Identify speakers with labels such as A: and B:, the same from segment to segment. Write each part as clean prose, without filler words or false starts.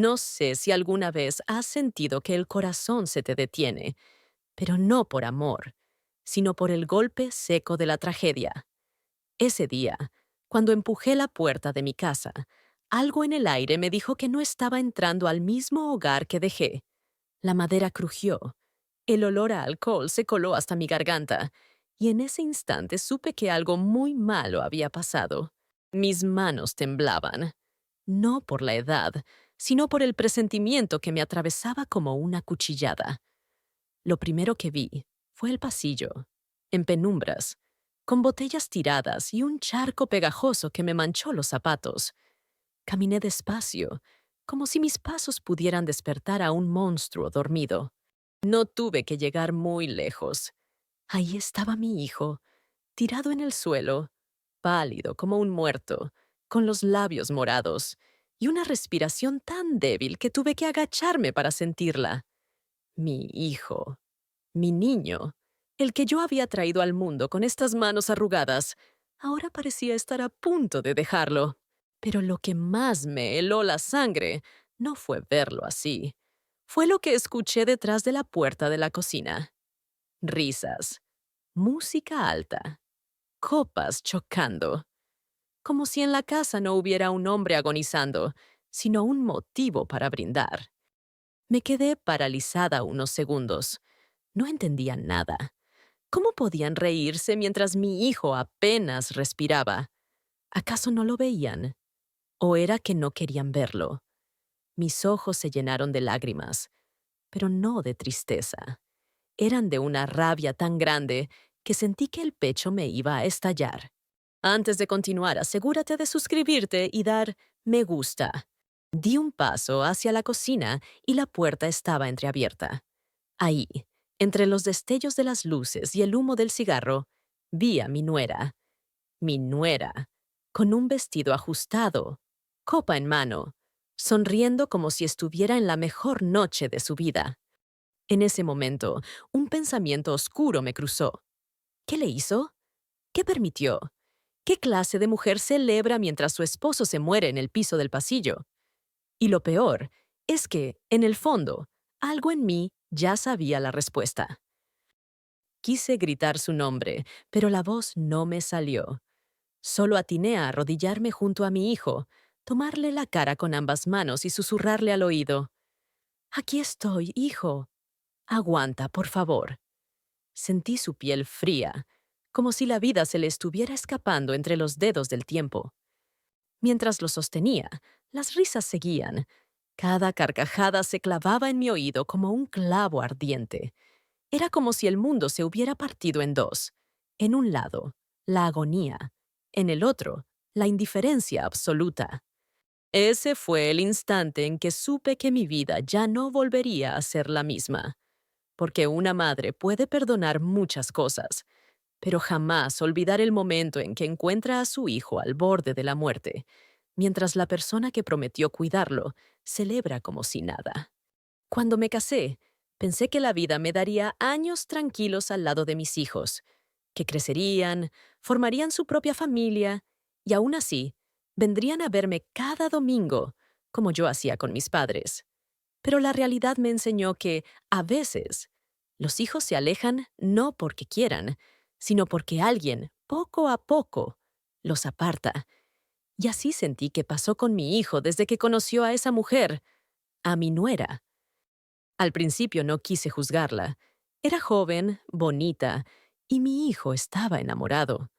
A: No sé si alguna vez has sentido que el corazón se te detiene, pero no por amor, sino por el golpe seco de la tragedia. Ese día, cuando empujé la puerta de mi casa, algo en el aire me dijo que no estaba entrando al mismo hogar que dejé. La madera crujió, el olor a alcohol se coló hasta mi garganta, y en ese instante supe que algo muy malo había pasado. Mis manos temblaban, no por la edad, sino por el presentimiento que me atravesaba como una cuchillada. Lo primero que vi fue el pasillo, en penumbras, con botellas tiradas y un charco pegajoso que me manchó los zapatos. Caminé despacio, como si mis pasos pudieran despertar a un monstruo dormido. No tuve que llegar muy lejos. Ahí estaba mi hijo, tirado en el suelo, pálido como un muerto, con los labios morados y una respiración tan débil que tuve que agacharme para sentirla. Mi hijo, mi niño, el que yo había traído al mundo con estas manos arrugadas, ahora parecía estar a punto de dejarlo. Pero lo que más me heló la sangre no fue verlo así. Fue lo que escuché detrás de la puerta de la cocina. Risas, música alta, copas chocando, como si en la casa no hubiera un hombre agonizando, sino un motivo para brindar. Me quedé paralizada unos segundos. No entendía nada. ¿Cómo podían reírse mientras mi hijo apenas respiraba? ¿Acaso no lo veían? ¿O era que no querían verlo? Mis ojos se llenaron de lágrimas, pero no de tristeza. Eran de una rabia tan grande que sentí que el pecho me iba a estallar. Antes de continuar, asegúrate de suscribirte y dar me gusta. Di un paso hacia la cocina y la puerta estaba entreabierta. Ahí, entre los destellos de las luces y el humo del cigarro, vi a mi nuera, con un vestido ajustado, copa en mano, sonriendo como si estuviera en la mejor noche de su vida. En ese momento, un pensamiento oscuro me cruzó. ¿Qué le hizo? ¿Qué permitió? ¿Qué clase de mujer celebra mientras su esposo se muere en el piso del pasillo? Y lo peor es que, en el fondo, algo en mí ya sabía la respuesta. Quise gritar su nombre, pero la voz no me salió. Solo atiné a arrodillarme junto a mi hijo, tomarle la cara con ambas manos y susurrarle al oído. «Aquí estoy, hijo. Aguanta, por favor». Sentí su piel fría, como si la vida se le estuviera escapando entre los dedos del tiempo. Mientras lo sostenía, las risas seguían. Cada carcajada se clavaba en mi oído como un clavo ardiente. Era como si el mundo se hubiera partido en dos. En un lado, la agonía. En el otro, la indiferencia absoluta. Ese fue el instante en que supe que mi vida ya no volvería a ser la misma. Porque una madre puede perdonar muchas cosas, pero jamás olvidar el momento en que encuentra a su hijo al borde de la muerte, mientras la persona que prometió cuidarlo celebra como si nada. Cuando me casé, pensé que la vida me daría años tranquilos al lado de mis hijos, que crecerían, formarían su propia familia, y aún así, vendrían a verme cada domingo, como yo hacía con mis padres. Pero la realidad me enseñó que, a veces, los hijos se alejan no porque quieran, sino porque alguien, poco a poco, los aparta. Y así sentí que pasó con mi hijo desde que conoció a esa mujer, a mi nuera. Al principio no quise juzgarla. Era joven, bonita, y mi hijo estaba enamorado.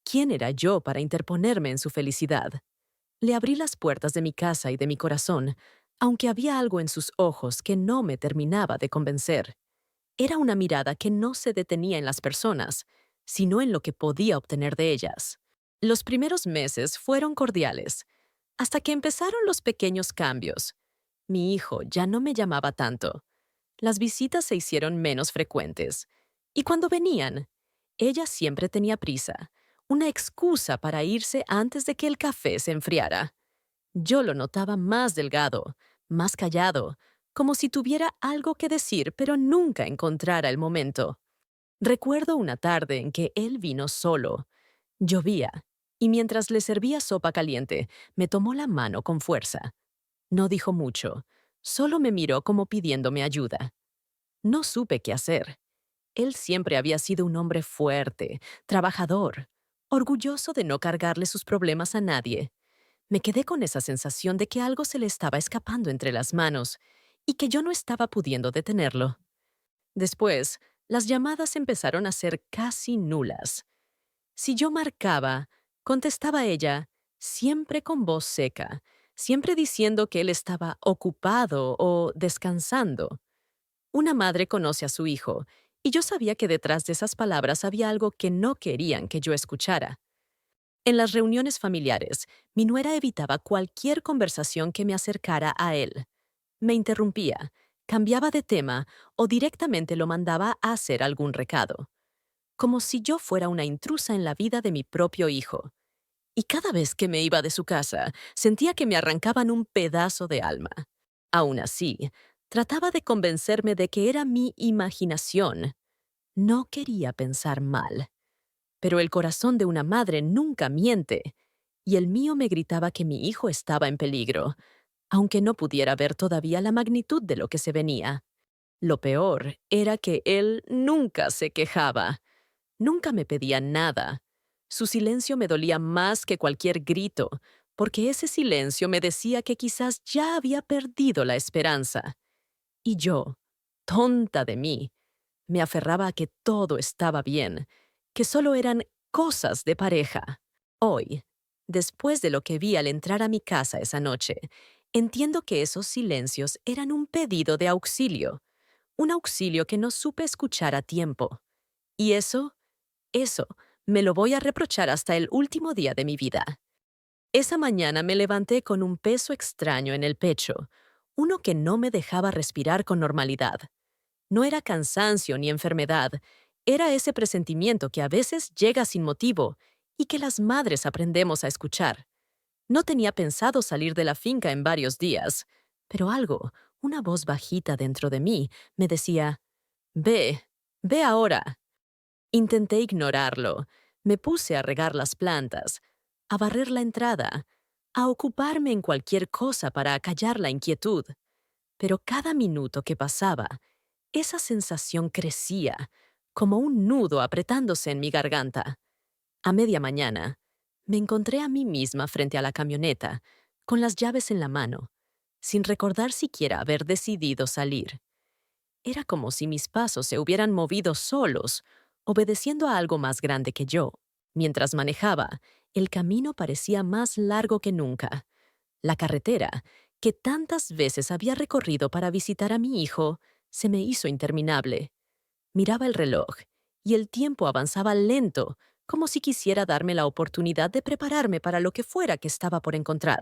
A: ¿Quién era yo para interponerme en su felicidad? Le abrí las puertas de mi casa y de mi corazón, aunque había algo en sus ojos que no me terminaba de convencer. Era una mirada que no se detenía en las personas, sino en lo que podía obtener de ellas. Los primeros meses fueron cordiales, hasta que empezaron los pequeños cambios. Mi hijo ya no me llamaba tanto. Las visitas se hicieron menos frecuentes. Y cuando venían, ella siempre tenía prisa, una excusa para irse antes de que el café se enfriara. Yo lo notaba más delgado, más callado, como si tuviera algo que decir pero nunca encontrara el momento. Recuerdo una tarde en que él vino solo. Llovía, y mientras le servía sopa caliente, me tomó la mano con fuerza. No dijo mucho, solo me miró como pidiéndome ayuda. No supe qué hacer. Él siempre había sido un hombre fuerte, trabajador, orgulloso de no cargarle sus problemas a nadie. Me quedé con esa sensación de que algo se le estaba escapando entre las manos y que yo no estaba pudiendo detenerlo. Después, las llamadas empezaron a ser casi nulas. Si yo marcaba, contestaba ella, siempre con voz seca, siempre diciendo que él estaba ocupado o descansando. Una madre conoce a su hijo, y yo sabía que detrás de esas palabras había algo que no querían que yo escuchara. En las reuniones familiares, mi nuera evitaba cualquier conversación que me acercara a él. Me interrumpía, cambiaba de tema o directamente lo mandaba a hacer algún recado, como si yo fuera una intrusa en la vida de mi propio hijo. Y cada vez que me iba de su casa, sentía que me arrancaban un pedazo de alma. Aún así, trataba de convencerme de que era mi imaginación. No quería pensar mal. Pero el corazón de una madre nunca miente, y el mío me gritaba que mi hijo estaba en peligro, aunque no pudiera ver todavía la magnitud de lo que se venía. Lo peor era que él nunca se quejaba, nunca me pedía nada. Su silencio me dolía más que cualquier grito, porque ese silencio me decía que quizás ya había perdido la esperanza. Y yo, tonta de mí, me aferraba a que todo estaba bien, que solo eran cosas de pareja. Hoy, después de lo que vi al entrar a mi casa esa noche, entiendo que esos silencios eran un pedido de auxilio, un auxilio que no supe escuchar a tiempo. Y eso, me lo voy a reprochar hasta el último día de mi vida. Esa mañana me levanté con un peso extraño en el pecho, uno que no me dejaba respirar con normalidad. No era cansancio ni enfermedad, era ese presentimiento que a veces llega sin motivo y que las madres aprendemos a escuchar. No tenía pensado salir de la finca en varios días, pero algo, una voz bajita dentro de mí, me decía, ve, ve ahora. Intenté ignorarlo. Me puse a regar las plantas, a barrer la entrada, a ocuparme en cualquier cosa para acallar la inquietud. Pero cada minuto que pasaba, esa sensación crecía, como un nudo apretándose en mi garganta. A media mañana, me encontré a mí misma frente a la camioneta, con las llaves en la mano, sin recordar siquiera haber decidido salir. Era como si mis pasos se hubieran movido solos, obedeciendo a algo más grande que yo. Mientras manejaba, el camino parecía más largo que nunca. La carretera, que tantas veces había recorrido para visitar a mi hijo, se me hizo interminable. Miraba el reloj, y el tiempo avanzaba lento, como si quisiera darme la oportunidad de prepararme para lo que fuera que estaba por encontrar.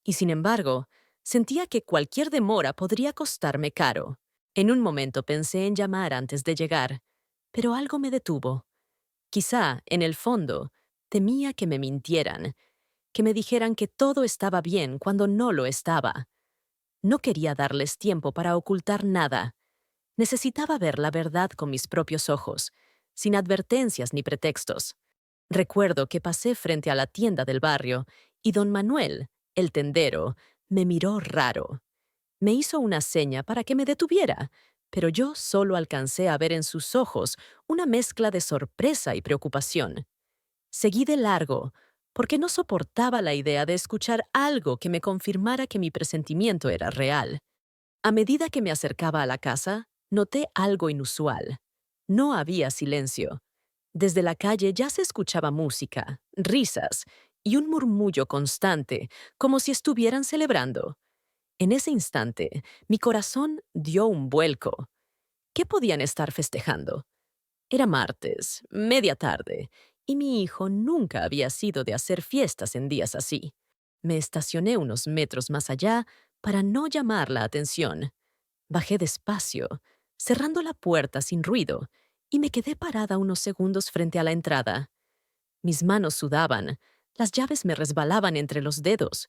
A: Y sin embargo, sentía que cualquier demora podría costarme caro. En un momento pensé en llamar antes de llegar, pero algo me detuvo. Quizá, en el fondo, temía que me mintieran, que me dijeran que todo estaba bien cuando no lo estaba. No quería darles tiempo para ocultar nada. Necesitaba ver la verdad con mis propios ojos, sin advertencias ni pretextos. Recuerdo que pasé frente a la tienda del barrio y don Manuel, el tendero, me miró raro. Me hizo una seña para que me detuviera, pero yo solo alcancé a ver en sus ojos una mezcla de sorpresa y preocupación. Seguí de largo, porque no soportaba la idea de escuchar algo que me confirmara que mi presentimiento era real. A medida que me acercaba a la casa, noté algo inusual. No había silencio. Desde la calle ya se escuchaba música, risas y un murmullo constante, como si estuvieran celebrando. En ese instante, mi corazón dio un vuelco. ¿Qué podían estar festejando? Era martes, media tarde, y mi hijo nunca había sido de hacer fiestas en días así. Me estacioné unos metros más allá para no llamar la atención. Bajé despacio, cerrando la puerta sin ruido, y me quedé parada unos segundos frente a la entrada. Mis manos sudaban, las llaves me resbalaban entre los dedos.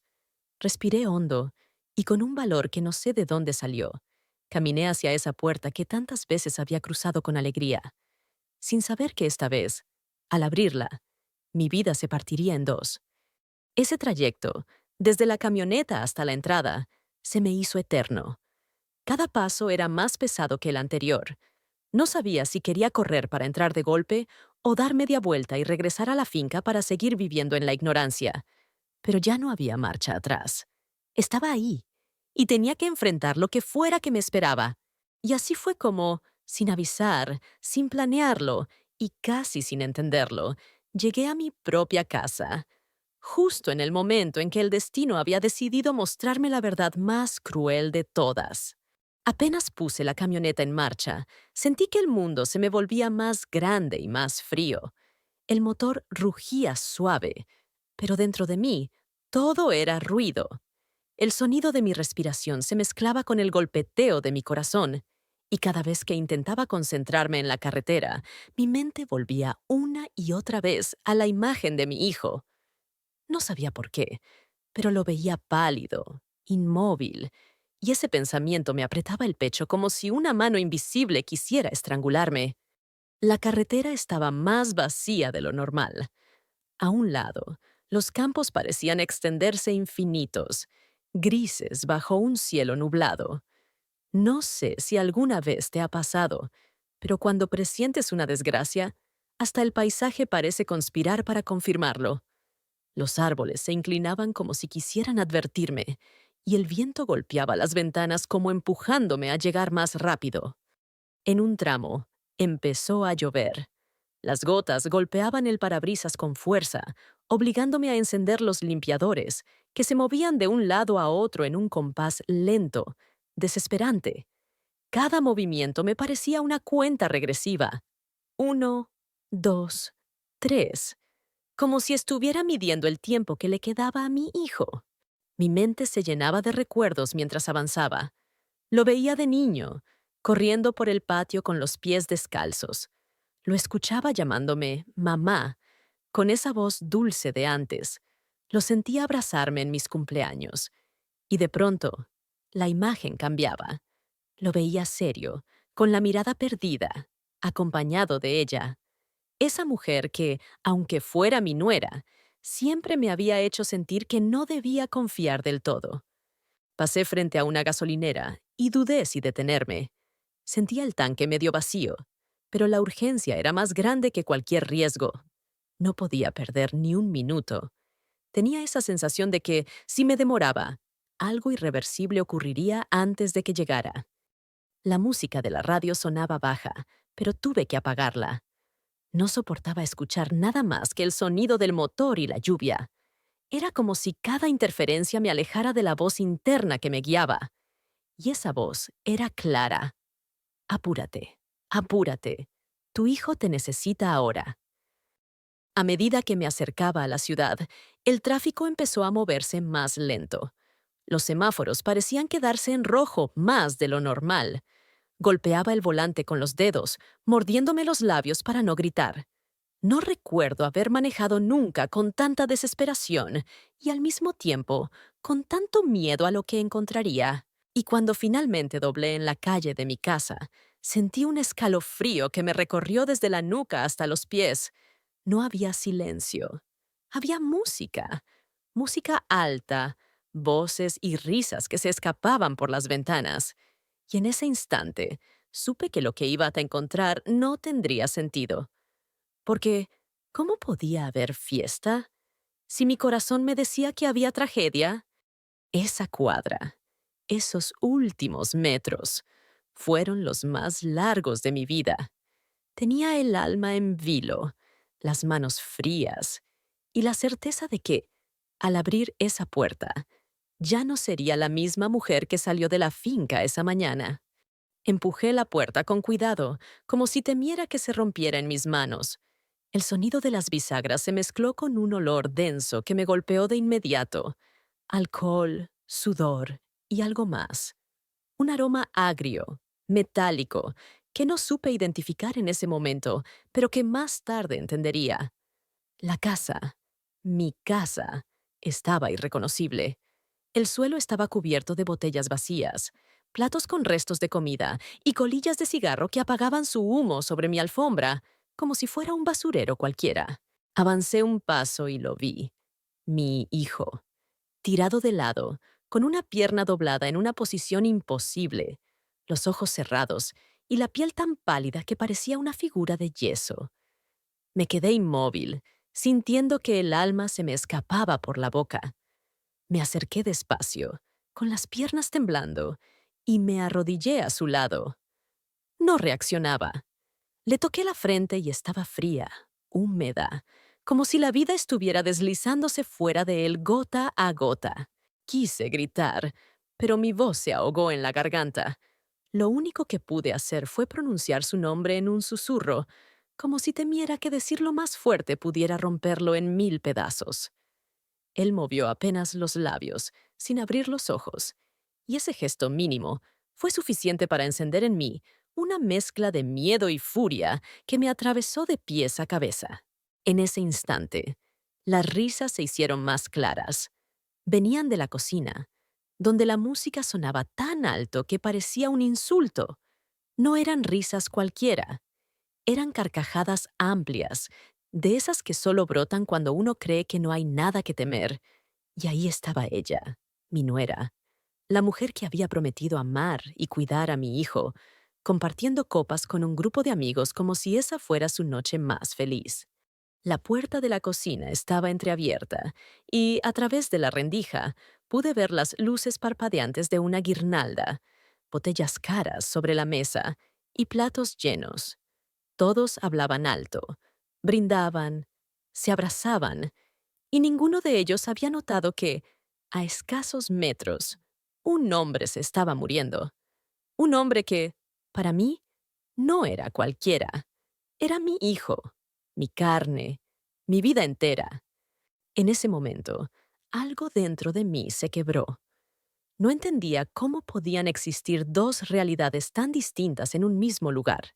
A: Respiré hondo, y con un valor que no sé de dónde salió, caminé hacia esa puerta que tantas veces había cruzado con alegría, sin saber que esta vez, al abrirla, mi vida se partiría en dos. Ese trayecto, desde la camioneta hasta la entrada, Se me hizo eterno. Cada paso era más pesado que el anterior. No sabía si quería correr para entrar de golpe o dar media vuelta y regresar a la finca para seguir viviendo en la ignorancia. Pero ya no había marcha atrás. Estaba ahí, y tenía que enfrentar lo que fuera que me esperaba. Y así fue como, sin avisar, sin planearlo y casi sin entenderlo, llegué a mi propia casa, justo en el momento en que el destino había decidido mostrarme la verdad más cruel de todas. Apenas puse la camioneta en marcha, sentí que el mundo se me volvía más grande y más frío. El motor rugía suave, pero dentro de mí todo era ruido. El sonido de mi respiración se mezclaba con el golpeteo de mi corazón, y cada vez que intentaba concentrarme en la carretera, mi mente volvía una y otra vez a la imagen de mi hijo. No sabía por qué, pero lo veía pálido, inmóvil, y ese pensamiento me apretaba el pecho como si una mano invisible quisiera estrangularme. La carretera estaba más vacía de lo normal. A un lado, los campos parecían extenderse infinitos, grises bajo un cielo nublado. No sé si alguna vez te ha pasado, pero cuando presientes una desgracia, hasta el paisaje parece conspirar para confirmarlo. Los árboles se inclinaban como si quisieran advertirme, y el viento golpeaba las ventanas como empujándome a llegar más rápido. En un tramo, empezó a llover. Las gotas golpeaban el parabrisas con fuerza, obligándome a encender los limpiadores, que se movían de un lado a otro en un compás lento, desesperante. Cada movimiento me parecía una cuenta regresiva. 1, 2, 3, como si estuviera midiendo el tiempo que le quedaba a mi hijo. Mi mente se llenaba de recuerdos mientras avanzaba. Lo veía de niño, corriendo por el patio con los pies descalzos. Lo escuchaba llamándome mamá, con esa voz dulce de antes. Lo sentía abrazarme en mis cumpleaños. Y de pronto, la imagen cambiaba. Lo veía serio, con la mirada perdida, acompañado de ella. Esa mujer que, aunque fuera mi nuera, siempre me había hecho sentir que no debía confiar del todo. Pasé frente a una gasolinera y dudé si detenerme. Sentía el tanque medio vacío, pero la urgencia era más grande que cualquier riesgo. No podía perder ni un minuto. Tenía esa sensación de que, si me demoraba, algo irreversible ocurriría antes de que llegara. La música de la radio sonaba baja, pero tuve que apagarla. No soportaba escuchar nada más que el sonido del motor y la lluvia. Era como si cada interferencia me alejara de la voz interna que me guiaba. Y esa voz era clara. Apúrate, apúrate. Tu hijo te necesita ahora. A medida que me acercaba a la ciudad, el tráfico empezó a moverse más lento. Los semáforos parecían quedarse en rojo más de lo normal. Golpeaba el volante con los dedos, mordiéndome los labios para no gritar. No recuerdo haber manejado nunca con tanta desesperación y al mismo tiempo con tanto miedo a lo que encontraría. Y cuando finalmente doblé en la calle de mi casa, sentí un escalofrío que me recorrió desde la nuca hasta los pies. No había silencio. Había música. Música alta, voces y risas que se escapaban por las ventanas. Y en ese instante, supe que lo que iba a encontrar no tendría sentido. Porque, ¿cómo podía haber fiesta? Si mi corazón me decía que había tragedia, esa cuadra, esos últimos metros, fueron los más largos de mi vida. Tenía el alma en vilo, las manos frías, y la certeza de que, al abrir esa puerta, ya no sería la misma mujer que salió de la finca esa mañana. Empujé la puerta con cuidado, como si temiera que se rompiera en mis manos. El sonido de las bisagras se mezcló con un olor denso que me golpeó de inmediato. Alcohol, sudor y algo más. Un aroma agrio, metálico, que no supe identificar en ese momento, pero que más tarde entendería. La casa, mi casa, estaba irreconocible. El suelo estaba cubierto de botellas vacías, platos con restos de comida y colillas de cigarro que apagaban su humo sobre mi alfombra, como si fuera un basurero cualquiera. Avancé un paso y lo vi. Mi hijo, tirado de lado, con una pierna doblada en una posición imposible, los ojos cerrados y la piel tan pálida que parecía una figura de yeso. Me quedé inmóvil, sintiendo que el alma se me escapaba por la boca. Me acerqué despacio, con las piernas temblando, y me arrodillé a su lado. No reaccionaba. Le toqué la frente y estaba fría, húmeda, como si la vida estuviera deslizándose fuera de él gota a gota. Quise gritar, pero mi voz se ahogó en la garganta. Lo único que pude hacer fue pronunciar su nombre en un susurro, como si temiera que decirlo más fuerte pudiera romperlo en 1000 pedazos. Él movió apenas los labios, sin abrir los ojos, y ese gesto mínimo fue suficiente para encender en mí una mezcla de miedo y furia que me atravesó de pies a cabeza. En ese instante, las risas se hicieron más claras. Venían de la cocina, donde la música sonaba tan alto que parecía un insulto. No eran risas cualquiera, eran carcajadas amplias, de esas que solo brotan cuando uno cree que no hay nada que temer. Y ahí estaba ella, mi nuera, la mujer que había prometido amar y cuidar a mi hijo, compartiendo copas con un grupo de amigos como si esa fuera su noche más feliz. La puerta de la cocina estaba entreabierta y, a través de la rendija, pude ver las luces parpadeantes de una guirnalda, botellas caras sobre la mesa y platos llenos. Todos hablaban alto, brindaban, se abrazaban, y ninguno de ellos había notado que, a escasos metros, un hombre se estaba muriendo. Un hombre que, para mí, no era cualquiera. Era mi hijo, mi carne, mi vida entera. En ese momento, algo dentro de mí se quebró. No entendía cómo podían existir dos realidades tan distintas en un mismo lugar.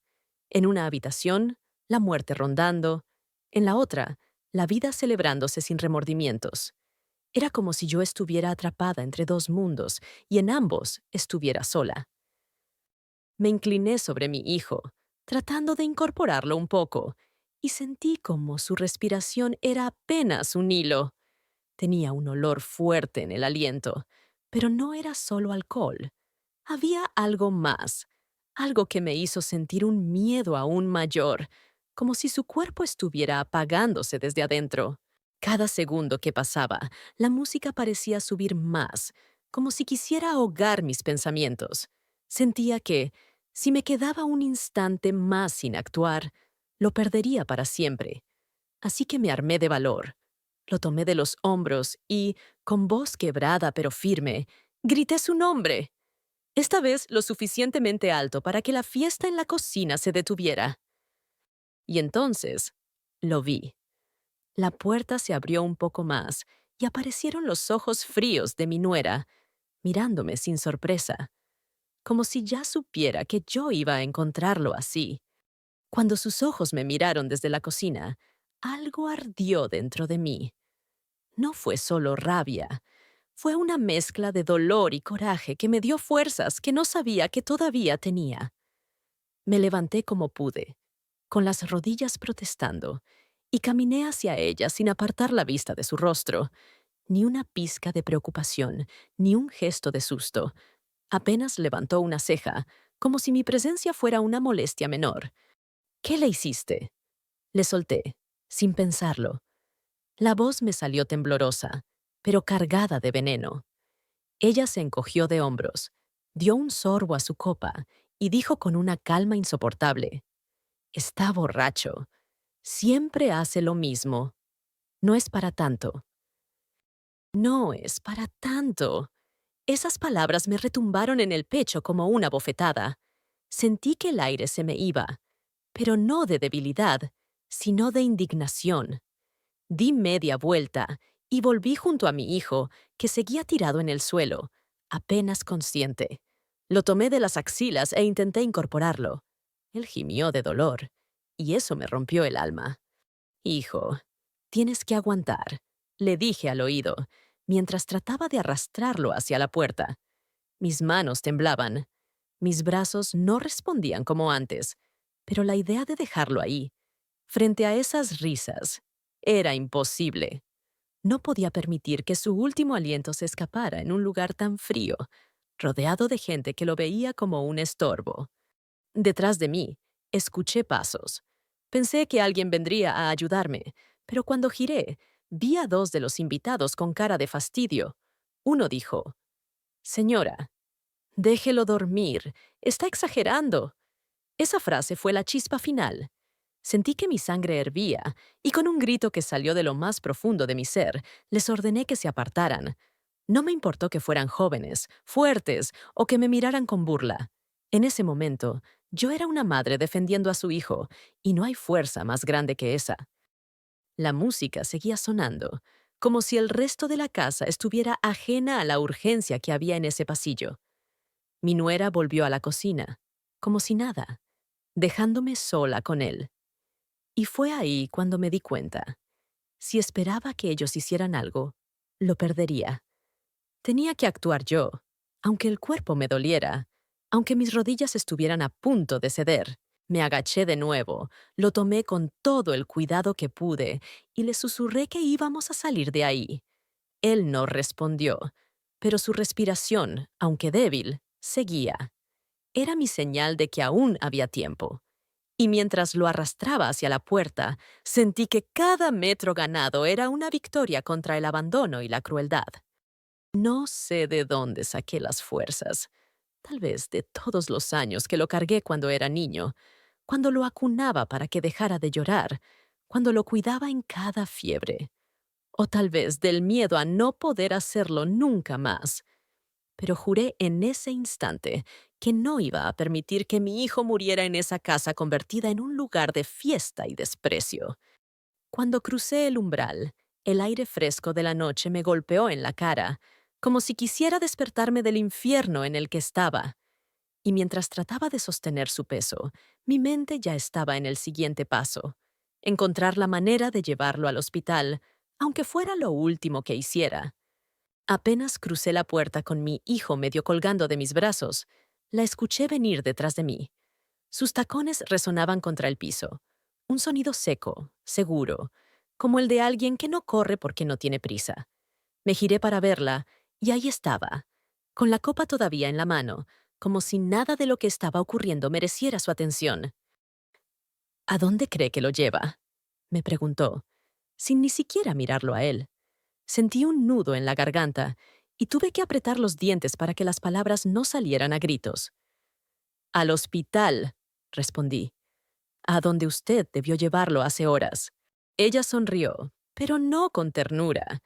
A: En una habitación, la muerte rondando; en la otra, la vida celebrándose sin remordimientos. Era como si yo estuviera atrapada entre dos mundos y en ambos estuviera sola. Me incliné sobre mi hijo, tratando de incorporarlo un poco, y sentí como su respiración era apenas un hilo. Tenía un olor fuerte en el aliento, pero no era solo alcohol. Había algo más, algo que me hizo sentir un miedo aún mayor, como si su cuerpo estuviera apagándose desde adentro. Cada segundo que pasaba, la música parecía subir más, como si quisiera ahogar mis pensamientos. Sentía que, si me quedaba un instante más sin actuar, lo perdería para siempre. Así que me armé de valor. Lo tomé de los hombros y, con voz quebrada pero firme, grité su nombre. Esta vez lo suficientemente alto para que la fiesta en la cocina se detuviera. Y entonces, lo vi. La puerta se abrió un poco más y aparecieron los ojos fríos de mi nuera, mirándome sin sorpresa, como si ya supiera que yo iba a encontrarlo así. Cuando sus ojos me miraron desde la cocina, algo ardió dentro de mí. No fue solo rabia, fue una mezcla de dolor y coraje que me dio fuerzas que no sabía que todavía tenía. Me levanté como pude, con las rodillas protestando, y caminé hacia ella sin apartar la vista de su rostro. Ni una pizca de preocupación, ni un gesto de susto. Apenas levantó una ceja, como si mi presencia fuera una molestia menor. ¿Qué le hiciste? Le solté, sin pensarlo. La voz me salió temblorosa, pero cargada de veneno. Ella se encogió de hombros, dio un sorbo a su copa y dijo con una calma insoportable: «Está borracho. Siempre hace lo mismo. No es para tanto». No es para tanto. Esas palabras me retumbaron en el pecho como una bofetada. Sentí que el aire se me iba, pero no de debilidad, sino de indignación. Di media vuelta y volví junto a mi hijo, que seguía tirado en el suelo, apenas consciente. Lo tomé de las axilas e intenté incorporarlo. Él gimió de dolor, y eso me rompió el alma. «Hijo, tienes que aguantar», le dije al oído, mientras trataba de arrastrarlo hacia la puerta. Mis manos temblaban. Mis brazos no respondían como antes, pero la idea de dejarlo ahí, frente a esas risas, era imposible. No podía permitir que su último aliento se escapara en un lugar tan frío, rodeado de gente que lo veía como un estorbo. Detrás de mí, escuché pasos. Pensé que alguien vendría a ayudarme, pero cuando giré, vi a dos de los invitados con cara de fastidio. Uno dijo, «Señora, déjelo dormir, está exagerando». Esa frase fue la chispa final. Sentí que mi sangre hervía, y con un grito que salió de lo más profundo de mi ser, les ordené que se apartaran. No me importó que fueran jóvenes, fuertes o que me miraran con burla. En ese momento, yo era una madre defendiendo a su hijo, y no hay fuerza más grande que esa. La música seguía sonando, como si el resto de la casa estuviera ajena a la urgencia que había en ese pasillo. Mi nuera volvió a la cocina, como si nada, dejándome sola con él. Y fue ahí cuando me di cuenta. Si esperaba que ellos hicieran algo, lo perdería. Tenía que actuar yo, aunque el cuerpo me doliera, aunque mis rodillas estuvieran a punto de ceder. Me agaché de nuevo, lo tomé con todo el cuidado que pude y le susurré que íbamos a salir de ahí. Él no respondió, pero su respiración, aunque débil, seguía. Era mi señal de que aún había tiempo. Y mientras lo arrastraba hacia la puerta, sentí que cada metro ganado era una victoria contra el abandono y la crueldad. No sé de dónde saqué las fuerzas. Tal vez de todos los años que lo cargué cuando era niño, cuando lo acunaba para que dejara de llorar, cuando lo cuidaba en cada fiebre. O tal vez del miedo a no poder hacerlo nunca más. Pero juré en ese instante que no iba a permitir que mi hijo muriera en esa casa convertida en un lugar de fiesta y desprecio. Cuando crucé el umbral, el aire fresco de la noche me golpeó en la cara, como si quisiera despertarme del infierno en el que estaba. Y mientras trataba de sostener su peso, mi mente ya estaba en el siguiente paso: encontrar la manera de llevarlo al hospital, aunque fuera lo último que hiciera. Apenas crucé la puerta con mi hijo medio colgando de mis brazos, la escuché venir detrás de mí. Sus tacones resonaban contra el piso. Un sonido seco, seguro, como el de alguien que no corre porque no tiene prisa. Me giré para verla, y ahí estaba, con la copa todavía en la mano, como si nada de lo que estaba ocurriendo mereciera su atención. ¿A dónde cree que lo lleva?, me preguntó, sin ni siquiera mirarlo a él. Sentí un nudo en la garganta y tuve que apretar los dientes para que las palabras no salieran a gritos. «Al hospital», respondí. «A donde usted debió llevarlo hace horas». Ella sonrió, pero no con ternura.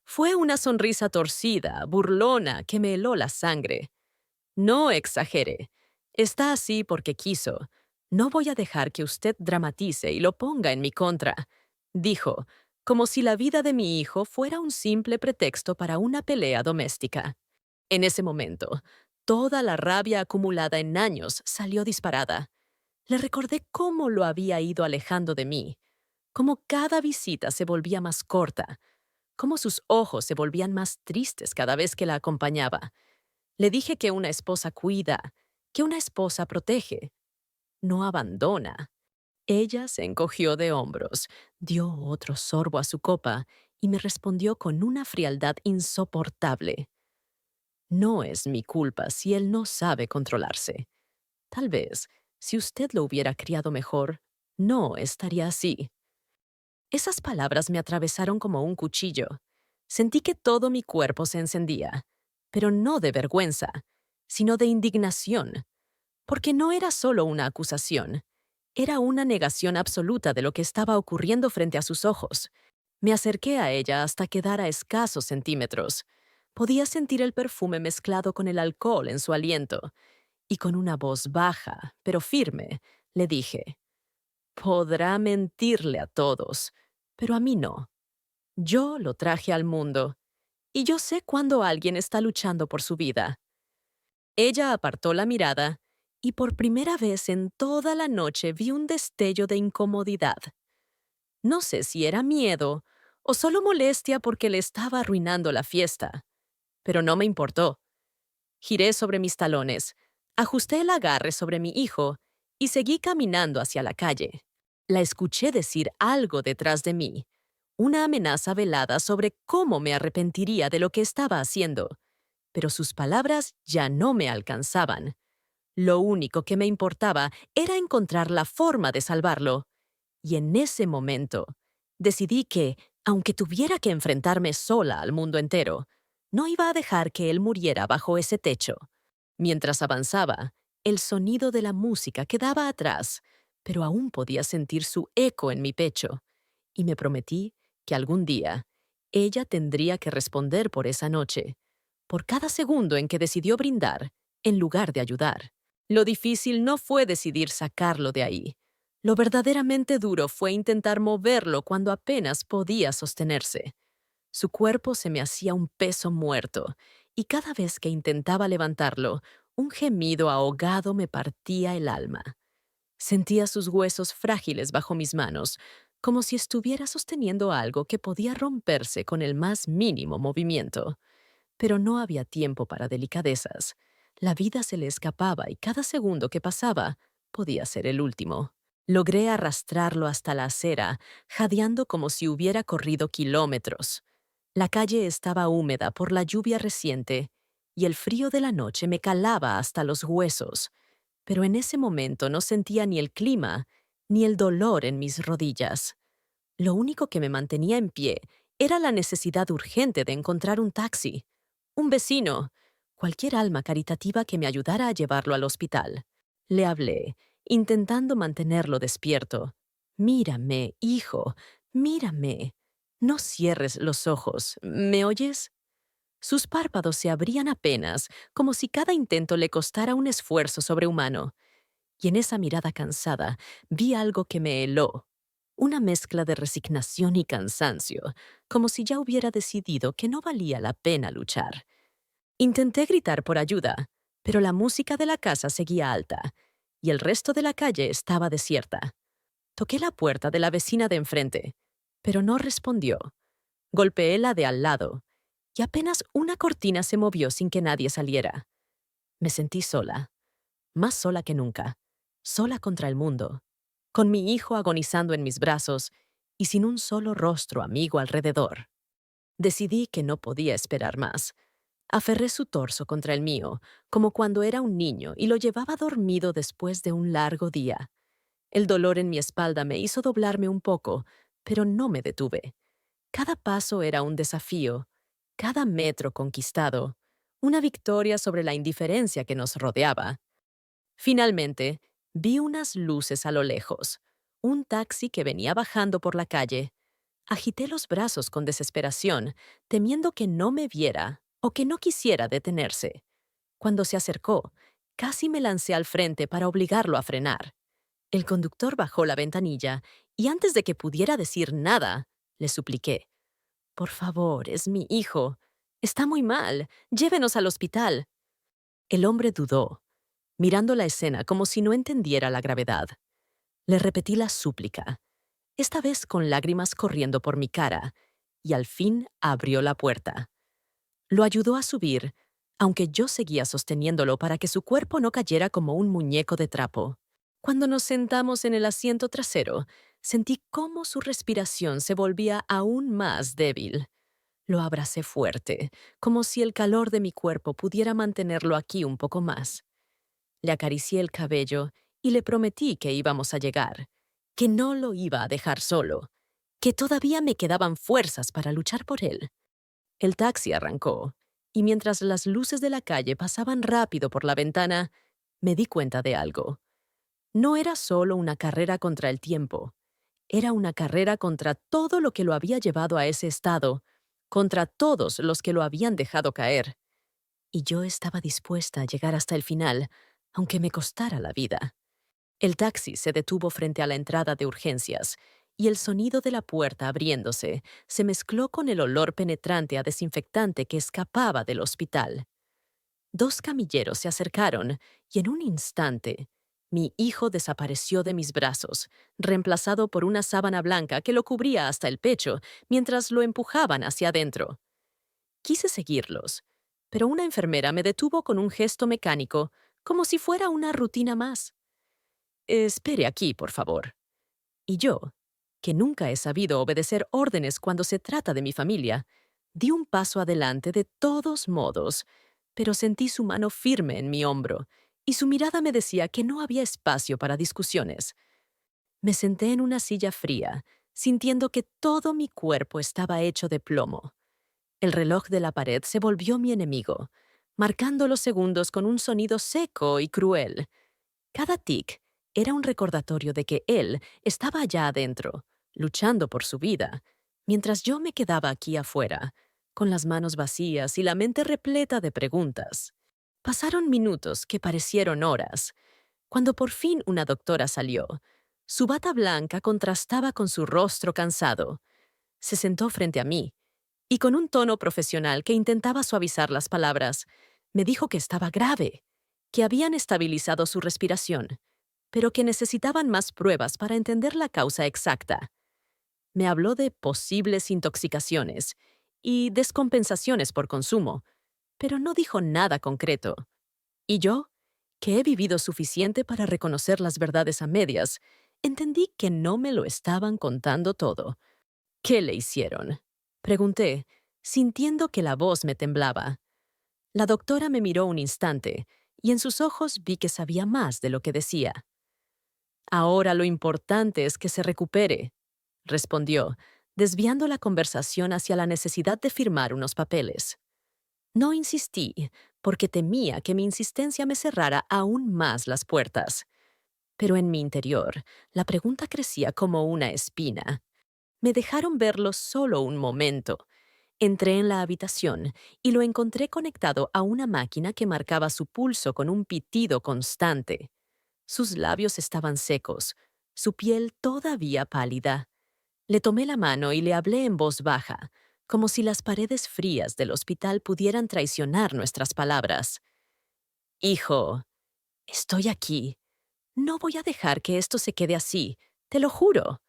A: Fue una sonrisa torcida, burlona, que me heló la sangre. «No exagere. Está así porque quiso. No voy a dejar que usted dramatice y lo ponga en mi contra», dijo, como si la vida de mi hijo fuera un simple pretexto para una pelea doméstica. En ese momento, toda la rabia acumulada en años salió disparada. Le recordé cómo lo había ido alejando de mí, cómo cada visita se volvía más corta, cómo sus ojos se volvían más tristes cada vez que la acompañaba. Le dije que una esposa cuida, que una esposa protege, no abandona. Ella se encogió de hombros, dio otro sorbo a su copa y me respondió con una frialdad insoportable. «No es mi culpa si él no sabe controlarse. Tal vez, si usted lo hubiera criado mejor, no estaría así». Esas palabras me atravesaron como un cuchillo. Sentí que todo mi cuerpo se encendía, pero no de vergüenza, sino de indignación, porque no era solo una acusación, era una negación absoluta de lo que estaba ocurriendo frente a sus ojos. Me acerqué a ella hasta quedar a escasos centímetros. Podía sentir el perfume mezclado con el alcohol en su aliento, y con una voz baja, pero firme, le dije: «Podrá mentirle a todos, pero a mí no. Yo lo traje al mundo, y yo sé cuándo alguien está luchando por su vida». Ella apartó la mirada, y por primera vez en toda la noche vi un destello de incomodidad. No sé si era miedo o solo molestia porque le estaba arruinando la fiesta, pero no me importó. Giré sobre mis talones, ajusté el agarre sobre mi hijo y seguí caminando hacia la calle. La escuché decir algo detrás de mí, una amenaza velada sobre cómo me arrepentiría de lo que estaba haciendo. Pero sus palabras ya no me alcanzaban. Lo único que me importaba era encontrar la forma de salvarlo. Y en ese momento, decidí que, aunque tuviera que enfrentarme sola al mundo entero, no iba a dejar que él muriera bajo ese techo. Mientras avanzaba, el sonido de la música quedaba atrás, pero aún podía sentir su eco en mi pecho. Y me prometí que algún día ella tendría que responder por esa noche, por cada segundo en que decidió brindar, en lugar de ayudar. Lo difícil no fue decidir sacarlo de ahí. Lo verdaderamente duro fue intentar moverlo cuando apenas podía sostenerse. Su cuerpo se me hacía un peso muerto, y cada vez que intentaba levantarlo, un gemido ahogado me partía el alma. Sentía sus huesos frágiles bajo mis manos, como si estuviera sosteniendo algo que podía romperse con el más mínimo movimiento. Pero no había tiempo para delicadezas. La vida se le escapaba y cada segundo que pasaba podía ser el último. Logré arrastrarlo hasta la acera, jadeando como si hubiera corrido kilómetros. La calle estaba húmeda por la lluvia reciente y el frío de la noche me calaba hasta los huesos. Pero en ese momento no sentía ni el clima ni el dolor en mis rodillas. Lo único que me mantenía en pie era la necesidad urgente de encontrar un taxi, un vecino, cualquier alma caritativa que me ayudara a llevarlo al hospital. Le hablé, intentando mantenerlo despierto. Mírame, hijo, mírame. No cierres los ojos. ¿Me oyes? Sus párpados se abrían apenas, como si cada intento le costara un esfuerzo sobrehumano. Y en esa mirada cansada vi algo que me heló. Una mezcla de resignación y cansancio, como si ya hubiera decidido que no valía la pena luchar. Intenté gritar por ayuda, pero la música de la casa seguía alta, y el resto de la calle estaba desierta. Toqué la puerta de la vecina de enfrente, pero no respondió. Golpeé la de al lado, y apenas una cortina se movió sin que nadie saliera. Me sentí sola, más sola que nunca, sola contra el mundo, con mi hijo agonizando en mis brazos y sin un solo rostro amigo alrededor. Decidí que no podía esperar más. Aferré su torso contra el mío, como cuando era un niño y lo llevaba dormido después de un largo día. El dolor en mi espalda me hizo doblarme un poco, pero no me detuve. Cada paso era un desafío, cada metro conquistado, una victoria sobre la indiferencia que nos rodeaba. Finalmente, vi unas luces a lo lejos, un taxi que venía bajando por la calle. Agité los brazos con desesperación, temiendo que no me viera o que no quisiera detenerse. Cuando se acercó, casi me lancé al frente para obligarlo a frenar. El conductor bajó la ventanilla y antes de que pudiera decir nada, le supliqué. Por favor, es mi hijo. Está muy mal. Llévenos al hospital. El hombre dudó, mirando la escena como si no entendiera la gravedad. Le repetí la súplica, esta vez con lágrimas corriendo por mi cara, y al fin abrió la puerta. Lo ayudó a subir, aunque yo seguía sosteniéndolo para que su cuerpo no cayera como un muñeco de trapo. Cuando nos sentamos en el asiento trasero, sentí cómo su respiración se volvía aún más débil. Lo abracé fuerte, como si el calor de mi cuerpo pudiera mantenerlo aquí un poco más. Le acaricié el cabello y le prometí que íbamos a llegar, que no lo iba a dejar solo, que todavía me quedaban fuerzas para luchar por él. El taxi arrancó, y mientras las luces de la calle pasaban rápido por la ventana, me di cuenta de algo. No era solo una carrera contra el tiempo, era una carrera contra todo lo que lo había llevado a ese estado, contra todos los que lo habían dejado caer. Y yo estaba dispuesta a llegar hasta el final, aunque me costara la vida. El taxi se detuvo frente a la entrada de urgencias, y el sonido de la puerta abriéndose se mezcló con el olor penetrante a desinfectante que escapaba del hospital. Dos camilleros se acercaron, y en un instante, mi hijo desapareció de mis brazos, reemplazado por una sábana blanca que lo cubría hasta el pecho mientras lo empujaban hacia adentro. Quise seguirlos, pero una enfermera me detuvo con un gesto mecánico, como si fuera una rutina más. Espere aquí, por favor. Y yo, que nunca he sabido obedecer órdenes cuando se trata de mi familia, di un paso adelante de todos modos, pero sentí su mano firme en mi hombro, y su mirada me decía que no había espacio para discusiones. Me senté en una silla fría, sintiendo que todo mi cuerpo estaba hecho de plomo. El reloj de la pared se volvió mi enemigo, marcando los segundos con un sonido seco y cruel. Cada tic era un recordatorio de que él estaba allá adentro, luchando por su vida, mientras yo me quedaba aquí afuera, con las manos vacías y la mente repleta de preguntas. Pasaron minutos que parecieron horas, cuando por fin una doctora salió. Su bata blanca contrastaba con su rostro cansado. Se sentó frente a mí, y con un tono profesional que intentaba suavizar las palabras, me dijo que estaba grave, que habían estabilizado su respiración, pero que necesitaban más pruebas para entender la causa exacta. Me habló de posibles intoxicaciones y descompensaciones por consumo, pero no dijo nada concreto. Y yo, que he vivido suficiente para reconocer las verdades a medias, entendí que no me lo estaban contando todo. ¿Qué le hicieron? Pregunté, sintiendo que la voz me temblaba. La doctora me miró un instante, y en sus ojos vi que sabía más de lo que decía. Ahora lo importante es que se recupere, respondió, desviando la conversación hacia la necesidad de firmar unos papeles. No insistí, porque temía que mi insistencia me cerrara aún más las puertas. Pero en mi interior, la pregunta crecía como una espina. Me dejaron verlo solo un momento. Entré en la habitación y lo encontré conectado a una máquina que marcaba su pulso con un pitido constante. Sus labios estaban secos, su piel todavía pálida. Le tomé la mano y le hablé en voz baja, como si las paredes frías del hospital pudieran traicionar nuestras palabras. Hijo, estoy aquí. No voy a dejar que esto se quede así, te lo juro.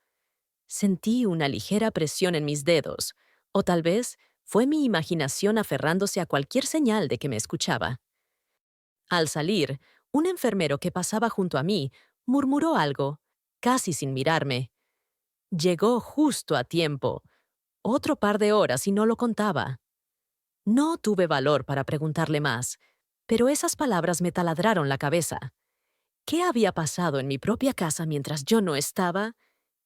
A: Sentí una ligera presión en mis dedos, o tal vez fue mi imaginación aferrándose a cualquier señal de que me escuchaba. Al salir, un enfermero que pasaba junto a mí murmuró algo, casi sin mirarme. Llegó justo a tiempo. Otro par de horas y no lo contaba. No tuve valor para preguntarle más, pero esas palabras me taladraron la cabeza. ¿Qué había pasado en mi propia casa mientras yo no estaba?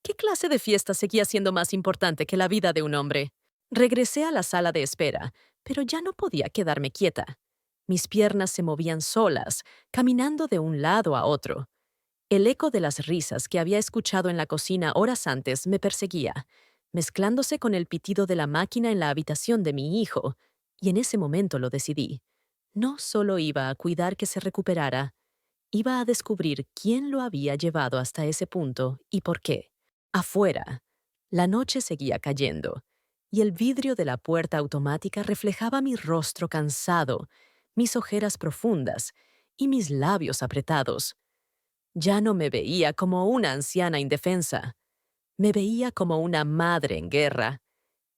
A: ¿Qué clase de fiesta seguía siendo más importante que la vida de un hombre? Regresé a la sala de espera, pero ya no podía quedarme quieta. Mis piernas se movían solas, caminando de un lado a otro. El eco de las risas que había escuchado en la cocina horas antes me perseguía, mezclándose con el pitido de la máquina en la habitación de mi hijo, y en ese momento lo decidí. No solo iba a cuidar que se recuperara, iba a descubrir quién lo había llevado hasta ese punto y por qué. Afuera, la noche seguía cayendo, y el vidrio de la puerta automática reflejaba mi rostro cansado, mis ojeras profundas y mis labios apretados. Ya no me veía como una anciana indefensa, me veía como una madre en guerra,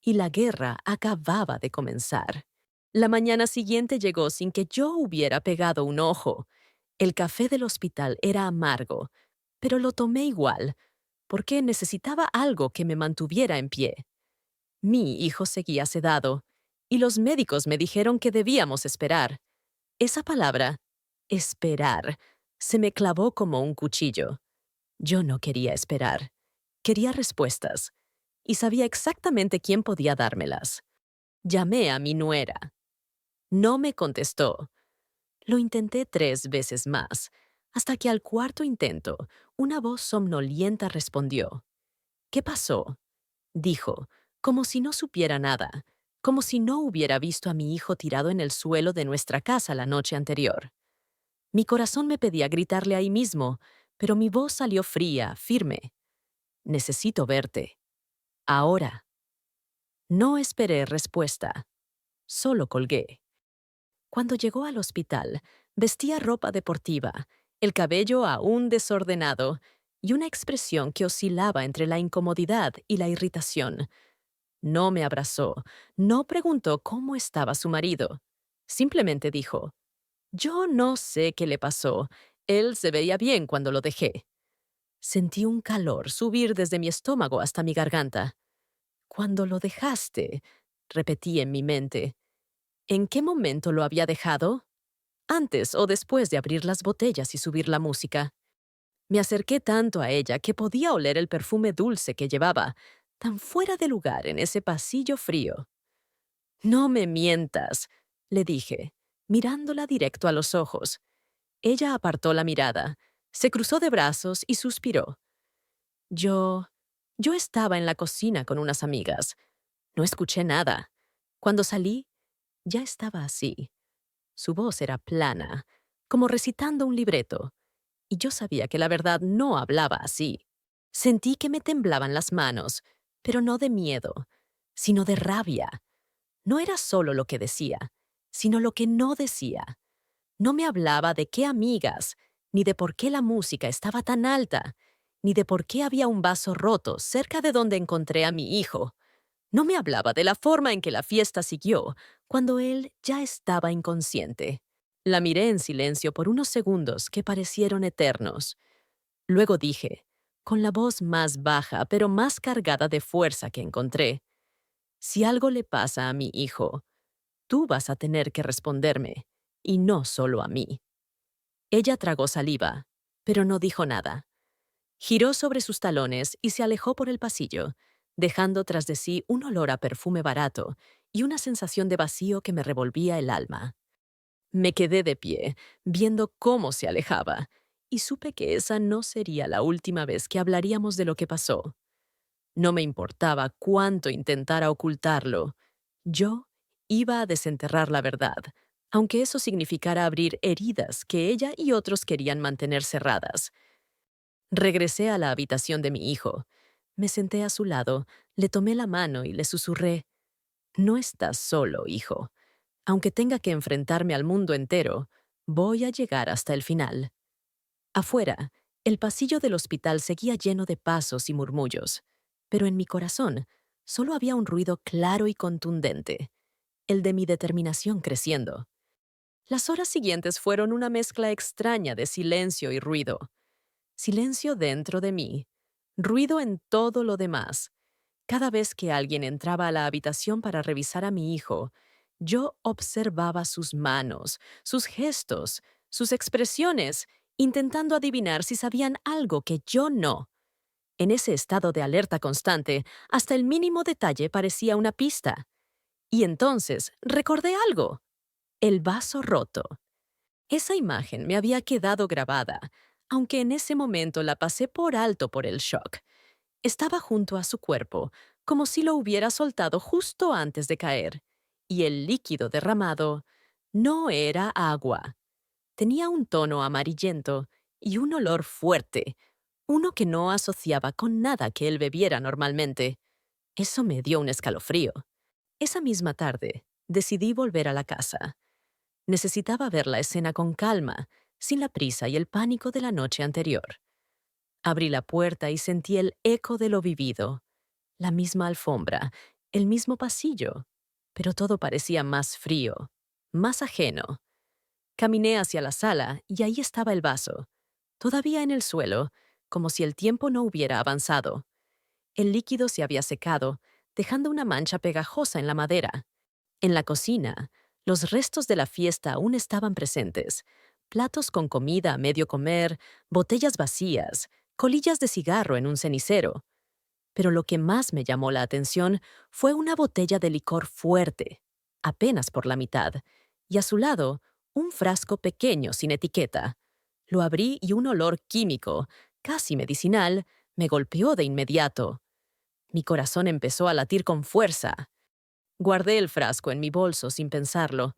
A: y la guerra acababa de comenzar. La mañana siguiente llegó sin que yo hubiera pegado un ojo. El café del hospital era amargo, pero lo tomé igual, porque necesitaba algo que me mantuviera en pie. Mi hijo seguía sedado, y los médicos me dijeron que debíamos esperar. Esa palabra, esperar, se me clavó como un cuchillo. Yo no quería esperar. Quería respuestas, y sabía exactamente quién podía dármelas. Llamé a mi nuera. No me contestó. Lo intenté 3 veces más, hasta que al cuarto intento, una voz somnolienta respondió. ¿Qué pasó? Dijo, como si no supiera nada, como si no hubiera visto a mi hijo tirado en el suelo de nuestra casa la noche anterior. Mi corazón me pedía gritarle ahí mismo, pero mi voz salió fría, firme. Necesito verte. Ahora. No esperé respuesta. Solo colgué. Cuando llegó al hospital, vestía ropa deportiva, el cabello aún desordenado y una expresión que oscilaba entre la incomodidad y la irritación. No me abrazó, no preguntó cómo estaba su marido. Simplemente dijo, «Yo no sé qué le pasó. Él se veía bien cuando lo dejé». Sentí un calor subir desde mi estómago hasta mi garganta. Cuando lo dejaste, repetí en mi mente. ¿En qué momento lo había dejado? ¿Antes o después de abrir las botellas y subir la música? Me acerqué tanto a ella que podía oler el perfume dulce que llevaba, tan fuera de lugar en ese pasillo frío. No me mientas, le dije, mirándola directo a los ojos. Ella apartó la mirada, se cruzó de brazos y suspiró. Yo... Yo estaba en la cocina con unas amigas. No escuché nada. Cuando salí, ya estaba así. Su voz era plana, como recitando un libreto, y yo sabía que la verdad no hablaba así. Sentí que me temblaban las manos, pero no de miedo, sino de rabia. No era solo lo que decía, sino lo que no decía. No me hablaba de qué amigas, ni de por qué la música estaba tan alta, ni de por qué había un vaso roto cerca de donde encontré a mi hijo. No me hablaba de la forma en que la fiesta siguió cuando él ya estaba inconsciente. La miré en silencio por unos segundos que parecieron eternos. Luego dije, con la voz más baja pero más cargada de fuerza que encontré, si algo le pasa a mi hijo, tú vas a tener que responderme, y no solo a mí. Ella tragó saliva, pero no dijo nada. Giró sobre sus talones y se alejó por el pasillo, dejando tras de sí un olor a perfume barato y una sensación de vacío que me revolvía el alma. Me quedé de pie, viendo cómo se alejaba, y supe que esa no sería la última vez que hablaríamos de lo que pasó. No me importaba cuánto intentara ocultarlo. Yo iba a desenterrar la verdad, aunque eso significara abrir heridas que ella y otros querían mantener cerradas. Regresé a la habitación de mi hijo. Me senté a su lado, le tomé la mano y le susurré, «No estás solo, hijo. Aunque tenga que enfrentarme al mundo entero, voy a llegar hasta el final». Afuera, el pasillo del hospital seguía lleno de pasos y murmullos, pero en mi corazón solo había un ruido claro y contundente, el de mi determinación creciendo. Las horas siguientes fueron una mezcla extraña de silencio y ruido. Silencio dentro de mí, ruido en todo lo demás. Cada vez que alguien entraba a la habitación para revisar a mi hijo, yo observaba sus manos, sus gestos, sus expresiones, intentando adivinar si sabían algo que yo no. En ese estado de alerta constante, hasta el mínimo detalle parecía una pista. Y entonces recordé algo: el vaso roto. Esa imagen me había quedado grabada, aunque en ese momento la pasé por alto por el shock. Estaba junto a su cuerpo, como si lo hubiera soltado justo antes de caer, y el líquido derramado no era agua. Tenía un tono amarillento y un olor fuerte, uno que no asociaba con nada que él bebiera normalmente. Eso me dio un escalofrío. Esa misma tarde, decidí volver a la casa. Necesitaba ver la escena con calma, sin la prisa y el pánico de la noche anterior. Abrí la puerta y sentí el eco de lo vivido. La misma alfombra, el mismo pasillo, pero todo parecía más frío, más ajeno. Caminé hacia la sala y ahí estaba el vaso, todavía en el suelo, como si el tiempo no hubiera avanzado. El líquido se había secado, dejando una mancha pegajosa en la madera. En la cocina, los restos de la fiesta aún estaban presentes. Platos con comida a medio comer, botellas vacías, colillas de cigarro en un cenicero. Pero lo que más me llamó la atención fue una botella de licor fuerte, apenas por la mitad, y a su lado, un frasco pequeño sin etiqueta. Lo abrí y un olor químico, casi medicinal, me golpeó de inmediato. Mi corazón empezó a latir con fuerza. Guardé el frasco en mi bolso sin pensarlo.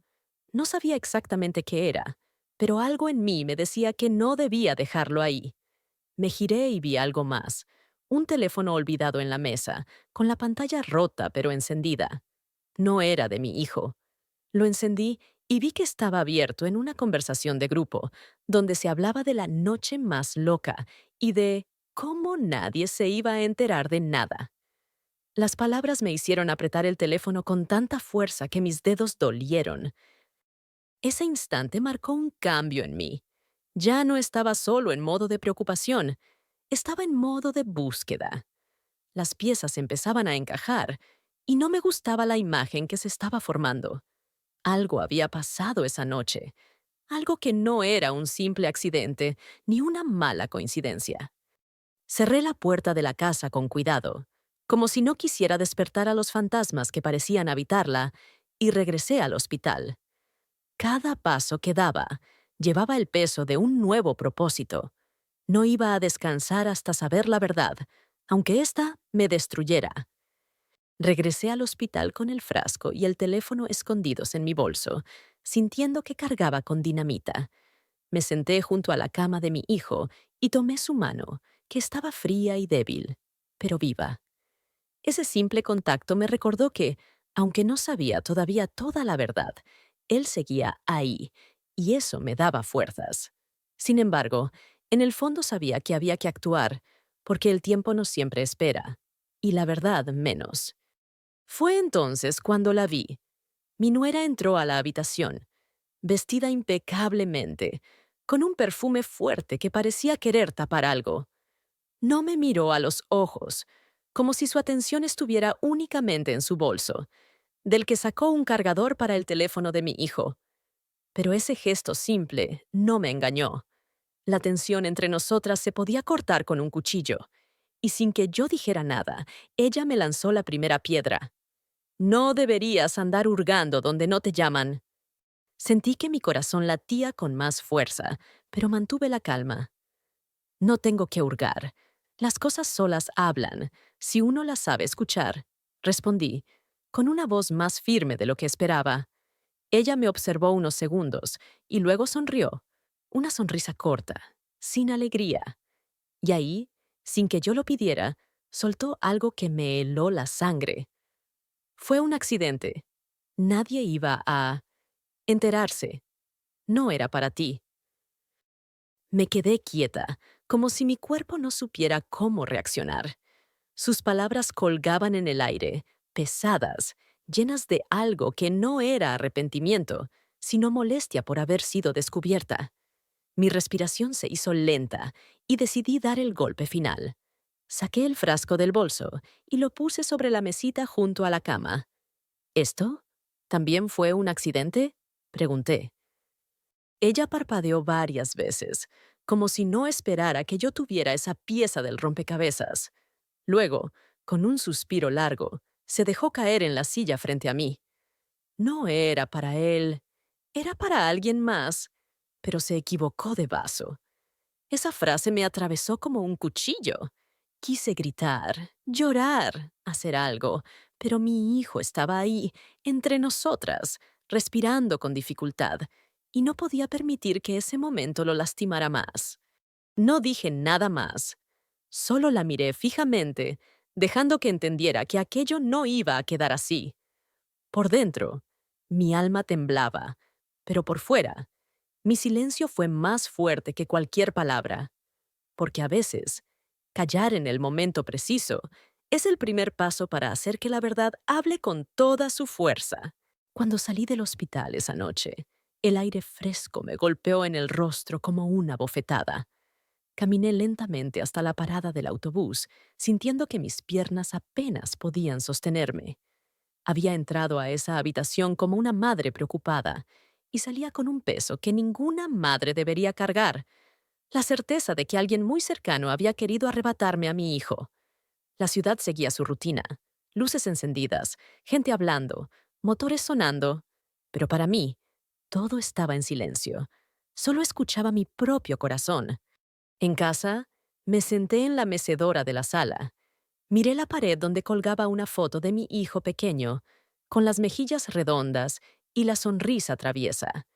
A: No sabía exactamente qué era, pero algo en mí me decía que no debía dejarlo ahí. Me giré y vi algo más. Un teléfono olvidado en la mesa, con la pantalla rota pero encendida. No era de mi hijo. Lo encendí y vi que estaba abierto en una conversación de grupo, donde se hablaba de la noche más loca y de cómo nadie se iba a enterar de nada. Las palabras me hicieron apretar el teléfono con tanta fuerza que mis dedos dolieron. Ese instante marcó un cambio en mí. Ya no estaba solo en modo de preocupación. Estaba en modo de búsqueda. Las piezas empezaban a encajar y no me gustaba la imagen que se estaba formando. Algo había pasado esa noche, algo que no era un simple accidente ni una mala coincidencia. Cerré la puerta de la casa con cuidado, como si no quisiera despertar a los fantasmas que parecían habitarla, y regresé al hospital. Cada paso que daba llevaba el peso de un nuevo propósito. No iba a descansar hasta saber la verdad, aunque ésta me destruyera. Regresé al hospital con el frasco y el teléfono escondidos en mi bolso, sintiendo que cargaba con dinamita. Me senté junto a la cama de mi hijo y tomé su mano, que estaba fría y débil, pero viva. Ese simple contacto me recordó que, aunque no sabía todavía toda la verdad, él seguía ahí, y eso me daba fuerzas. Sin embargo, en el fondo sabía que había que actuar, porque el tiempo no siempre espera, y la verdad menos. Fue entonces cuando la vi. Mi nuera entró a la habitación, vestida impecablemente, con un perfume fuerte que parecía querer tapar algo. No me miró a los ojos, como si su atención estuviera únicamente en su bolso, del que sacó un cargador para el teléfono de mi hijo. Pero ese gesto simple no me engañó. La tensión entre nosotras se podía cortar con un cuchillo, y sin que yo dijera nada, ella me lanzó la primera piedra. No deberías andar hurgando donde no te llaman. Sentí que mi corazón latía con más fuerza, pero mantuve la calma. No tengo que hurgar. Las cosas solas hablan, si uno las sabe escuchar, respondí, con una voz más firme de lo que esperaba. Ella me observó unos segundos y luego sonrió, una sonrisa corta, sin alegría. Y ahí, sin que yo lo pidiera, soltó algo que me heló la sangre. Fue un accidente. Nadie iba a enterarse. No era para ti. Me quedé quieta, como si mi cuerpo no supiera cómo reaccionar. Sus palabras colgaban en el aire, pesadas, llenas de algo que no era arrepentimiento, sino molestia por haber sido descubierta. Mi respiración se hizo lenta y decidí dar el golpe final. Saqué el frasco del bolso y lo puse sobre la mesita junto a la cama. ¿Esto? ¿También fue un accidente? Pregunté. Ella parpadeó varias veces, como si no esperara que yo tuviera esa pieza del rompecabezas. Luego, con un suspiro largo, se dejó caer en la silla frente a mí. No era para él, era para alguien más, pero se equivocó de vaso. Esa frase me atravesó como un cuchillo. Quise gritar, llorar, hacer algo, pero mi hijo estaba ahí, entre nosotras, respirando con dificultad, y no podía permitir que ese momento lo lastimara más. No dije nada más. Solo la miré fijamente, dejando que entendiera que aquello no iba a quedar así. Por dentro, mi alma temblaba, pero por fuera, mi silencio fue más fuerte que cualquier palabra, porque a veces, callar en el momento preciso es el primer paso para hacer que la verdad hable con toda su fuerza. Cuando salí del hospital esa noche, el aire fresco me golpeó en el rostro como una bofetada. Caminé lentamente hasta la parada del autobús, sintiendo que mis piernas apenas podían sostenerme. Había entrado a esa habitación como una madre preocupada y salía con un peso que ninguna madre debería cargar, la certeza de que alguien muy cercano había querido arrebatarme a mi hijo. La ciudad seguía su rutina, luces encendidas, gente hablando, motores sonando, pero para mí, todo estaba en silencio. Solo escuchaba mi propio corazón. En casa, me senté en la mecedora de la sala. Miré la pared donde colgaba una foto de mi hijo pequeño, con las mejillas redondas y la sonrisa traviesa.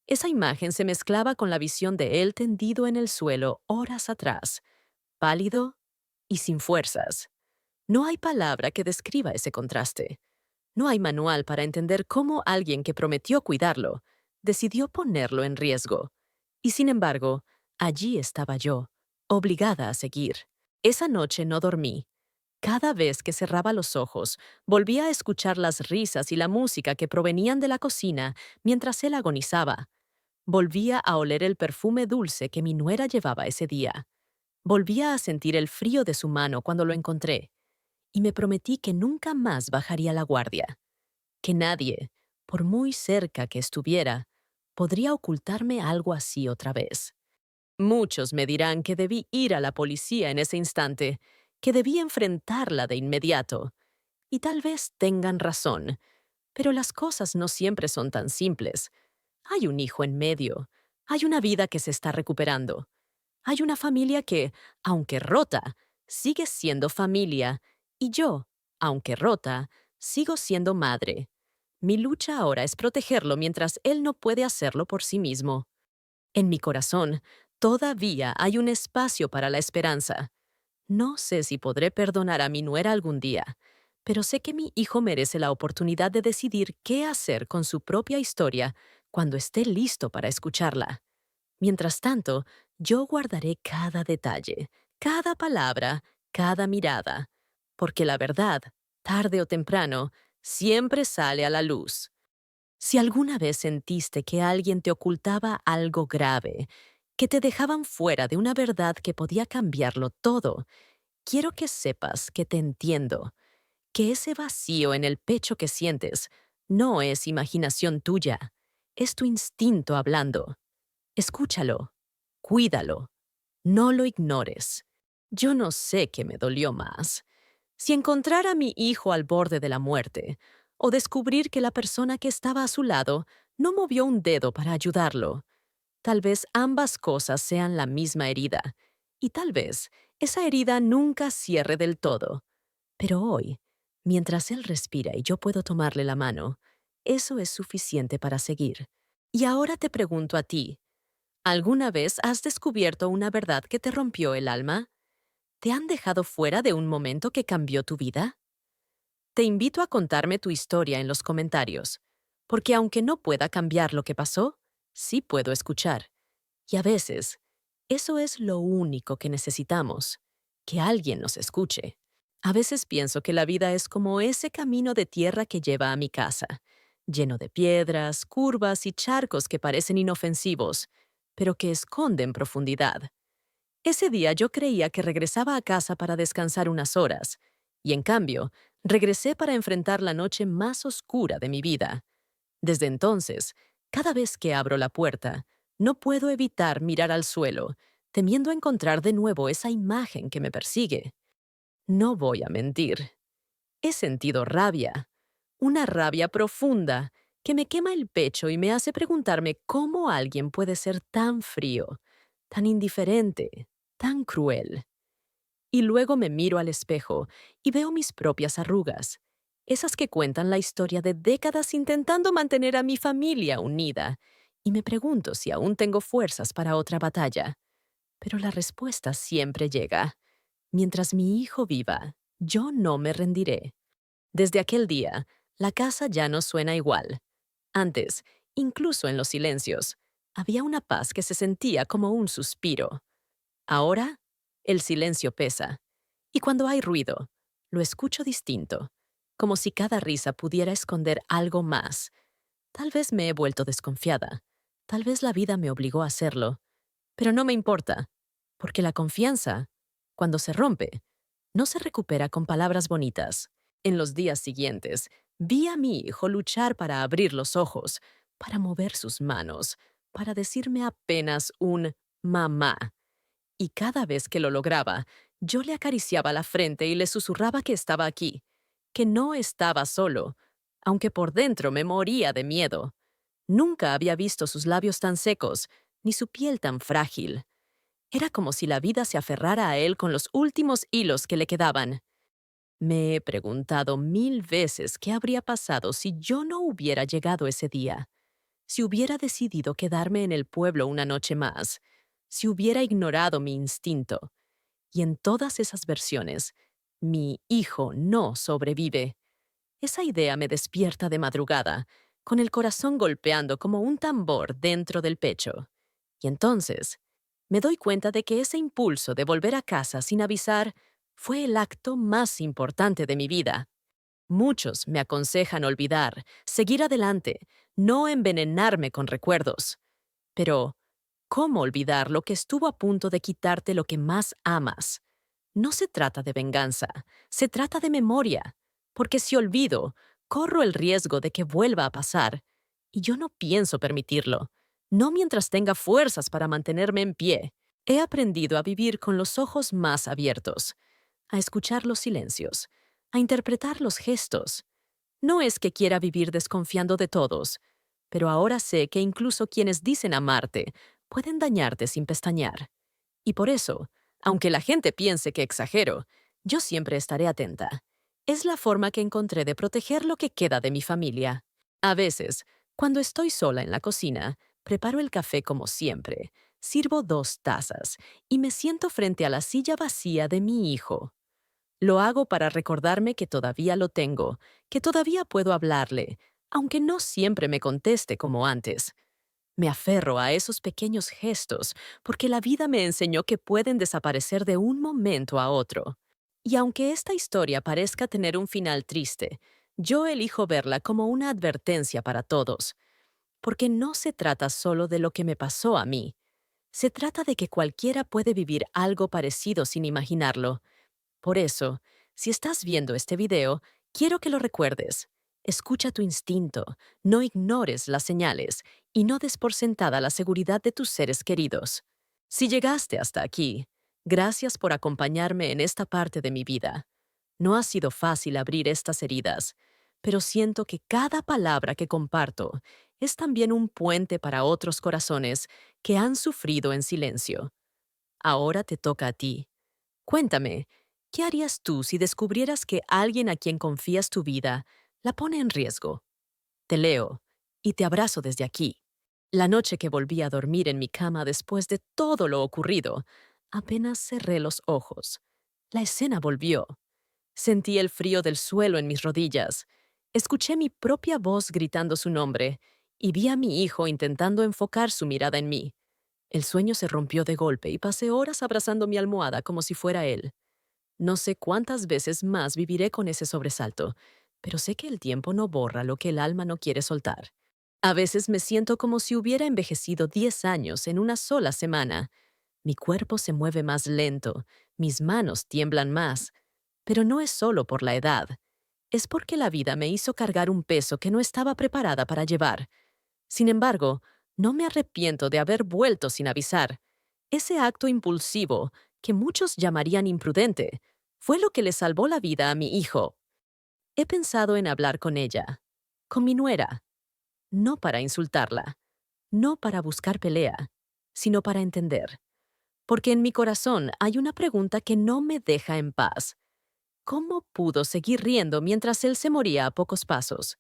A: Esa imagen se mezclaba con la visión de él tendido en el suelo horas atrás, pálido y sin fuerzas. No hay palabra que describa ese contraste. No hay manual para entender cómo alguien que prometió cuidarlo decidió ponerlo en riesgo. Y sin embargo, allí estaba yo, obligada a seguir. Esa noche no dormí. Cada vez que cerraba los ojos, volvía a escuchar las risas y la música que provenían de la cocina mientras él agonizaba. Volvía a oler el perfume dulce que mi nuera llevaba ese día. Volvía a sentir el frío de su mano cuando lo encontré, y me prometí que nunca más bajaría la guardia, que nadie, por muy cerca que estuviera, podría ocultarme algo así otra vez. Muchos me dirán que debí ir a la policía en ese instante, que debí enfrentarla de inmediato. Y tal vez tengan razón, pero las cosas no siempre son tan simples. Hay un hijo en medio, hay una vida que se está recuperando, hay una familia que, aunque rota, sigue siendo familia, y yo, aunque rota, sigo siendo madre. Mi lucha ahora es protegerlo mientras él no puede hacerlo por sí mismo. En mi corazón, todavía hay un espacio para la esperanza. No sé si podré perdonar a mi nuera algún día, pero sé que mi hijo merece la oportunidad de decidir qué hacer con su propia historia cuando esté listo para escucharla. Mientras tanto, yo guardaré cada detalle, cada palabra, cada mirada, porque la verdad, tarde o temprano, siempre sale a la luz. Si alguna vez sentiste que alguien te ocultaba algo grave, que te dejaban fuera de una verdad que podía cambiarlo todo, quiero que sepas que te entiendo, que ese vacío en el pecho que sientes no es imaginación tuya, es tu instinto hablando. Escúchalo, cuídalo, no lo ignores. Yo no sé qué me dolió más. Si encontrar a mi hijo al borde de la muerte, o descubrir que la persona que estaba a su lado no movió un dedo para ayudarlo. Tal vez ambas cosas sean la misma herida, y tal vez esa herida nunca cierre del todo. Pero hoy, mientras él respira y yo puedo tomarle la mano, eso es suficiente para seguir. Y ahora te pregunto a ti, ¿alguna vez has descubierto una verdad que te rompió el alma? ¿Te han dejado fuera de un momento que cambió tu vida? Te invito a contarme tu historia en los comentarios, porque aunque no pueda cambiar lo que pasó, sí puedo escuchar. Y a veces, eso es lo único que necesitamos, que alguien nos escuche. A veces pienso que la vida es como ese camino de tierra que lleva a mi casa, lleno de piedras, curvas y charcos que parecen inofensivos, pero que esconden profundidad. Ese día yo creía que regresaba a casa para descansar unas horas, y en cambio, regresé para enfrentar la noche más oscura de mi vida. Desde entonces, cada vez que abro la puerta, no puedo evitar mirar al suelo, temiendo encontrar de nuevo esa imagen que me persigue. No voy a mentir. He sentido rabia, una rabia profunda que me quema el pecho y me hace preguntarme cómo alguien puede ser tan frío, tan indiferente, tan cruel. Y luego me miro al espejo y veo mis propias arrugas, esas que cuentan la historia de décadas intentando mantener a mi familia unida, y me pregunto si aún tengo fuerzas para otra batalla. Pero la respuesta siempre llega. Mientras mi hijo viva, yo no me rendiré. Desde aquel día, la casa ya no suena igual. Antes, incluso en los silencios, había una paz que se sentía como un suspiro. Ahora, el silencio pesa, y cuando hay ruido, lo escucho distinto, como si cada risa pudiera esconder algo más. Tal vez me he vuelto desconfiada, tal vez la vida me obligó a hacerlo, pero no me importa, porque la confianza, cuando se rompe, no se recupera con palabras bonitas. En los días siguientes, vi a mi hijo luchar para abrir los ojos, para mover sus manos, para decirme apenas un mamá. Y cada vez que lo lograba, yo le acariciaba la frente y le susurraba que estaba aquí, que no estaba solo, aunque por dentro me moría de miedo. Nunca había visto sus labios tan secos, ni su piel tan frágil. Era como si la vida se aferrara a él con los últimos hilos que le quedaban. Me he preguntado 1000 veces qué habría pasado si yo no hubiera llegado ese día, si hubiera decidido quedarme en el pueblo una noche más, si hubiera ignorado mi instinto. Y en todas esas versiones, mi hijo no sobrevive. Esa idea me despierta de madrugada, con el corazón golpeando como un tambor dentro del pecho. Y entonces, me doy cuenta de que ese impulso de volver a casa sin avisar fue el acto más importante de mi vida. Muchos me aconsejan olvidar, seguir adelante, no envenenarme con recuerdos. Pero ¿Cómo olvidar lo que estuvo a punto de quitarte lo que más amas? No se trata de venganza, se trata de memoria, porque si olvido, corro el riesgo de que vuelva a pasar, y yo no pienso permitirlo, no mientras tenga fuerzas para mantenerme en pie. He aprendido a vivir con los ojos más abiertos, a escuchar los silencios, a interpretar los gestos. No es que quiera vivir desconfiando de todos, pero ahora sé que incluso quienes dicen amarte pueden dañarte sin pestañear. Y por eso, aunque la gente piense que exagero, yo siempre estaré atenta. Es la forma que encontré de proteger lo que queda de mi familia. A veces, cuando estoy sola en la cocina, preparo el café como siempre, sirvo 2 tazas y me siento frente a la silla vacía de mi hijo. Lo hago para recordarme que todavía lo tengo, que todavía puedo hablarle, aunque no siempre me conteste como antes. Me aferro a esos pequeños gestos porque la vida me enseñó que pueden desaparecer de un momento a otro. Y aunque esta historia parezca tener un final triste, yo elijo verla como una advertencia para todos, porque no se trata solo de lo que me pasó a mí. Se trata de que cualquiera puede vivir algo parecido sin imaginarlo. Por eso, si estás viendo este video, quiero que lo recuerdes. Escucha tu instinto, no ignores las señales y no des por sentada la seguridad de tus seres queridos. Si llegaste hasta aquí, gracias por acompañarme en esta parte de mi vida. No ha sido fácil abrir estas heridas, pero siento que cada palabra que comparto es también un puente para otros corazones que han sufrido en silencio. Ahora te toca a ti. Cuéntame, ¿qué harías tú si descubrieras que alguien a quien confías tu vida la pone en riesgo? Te leo y te abrazo desde aquí. La noche que volví a dormir en mi cama después de todo lo ocurrido, apenas cerré los ojos. La escena volvió. Sentí el frío del suelo en mis rodillas. Escuché mi propia voz gritando su nombre y vi a mi hijo intentando enfocar su mirada en mí. El sueño se rompió de golpe y pasé horas abrazando mi almohada como si fuera él. No sé cuántas veces más viviré con ese sobresalto, pero sé que el tiempo no borra lo que el alma no quiere soltar. A veces me siento como si hubiera envejecido 10 años en una sola semana. Mi cuerpo se mueve más lento, mis manos tiemblan más, pero no es solo por la edad. Es porque la vida me hizo cargar un peso que no estaba preparada para llevar. Sin embargo, no me arrepiento de haber vuelto sin avisar. Ese acto impulsivo, que muchos llamarían imprudente, fue lo que le salvó la vida a mi hijo. He pensado en hablar con ella, con mi nuera, no para insultarla, no para buscar pelea, sino para entender. Porque en mi corazón hay una pregunta que no me deja en paz. ¿Cómo pudo seguir riendo mientras él se moría a pocos pasos?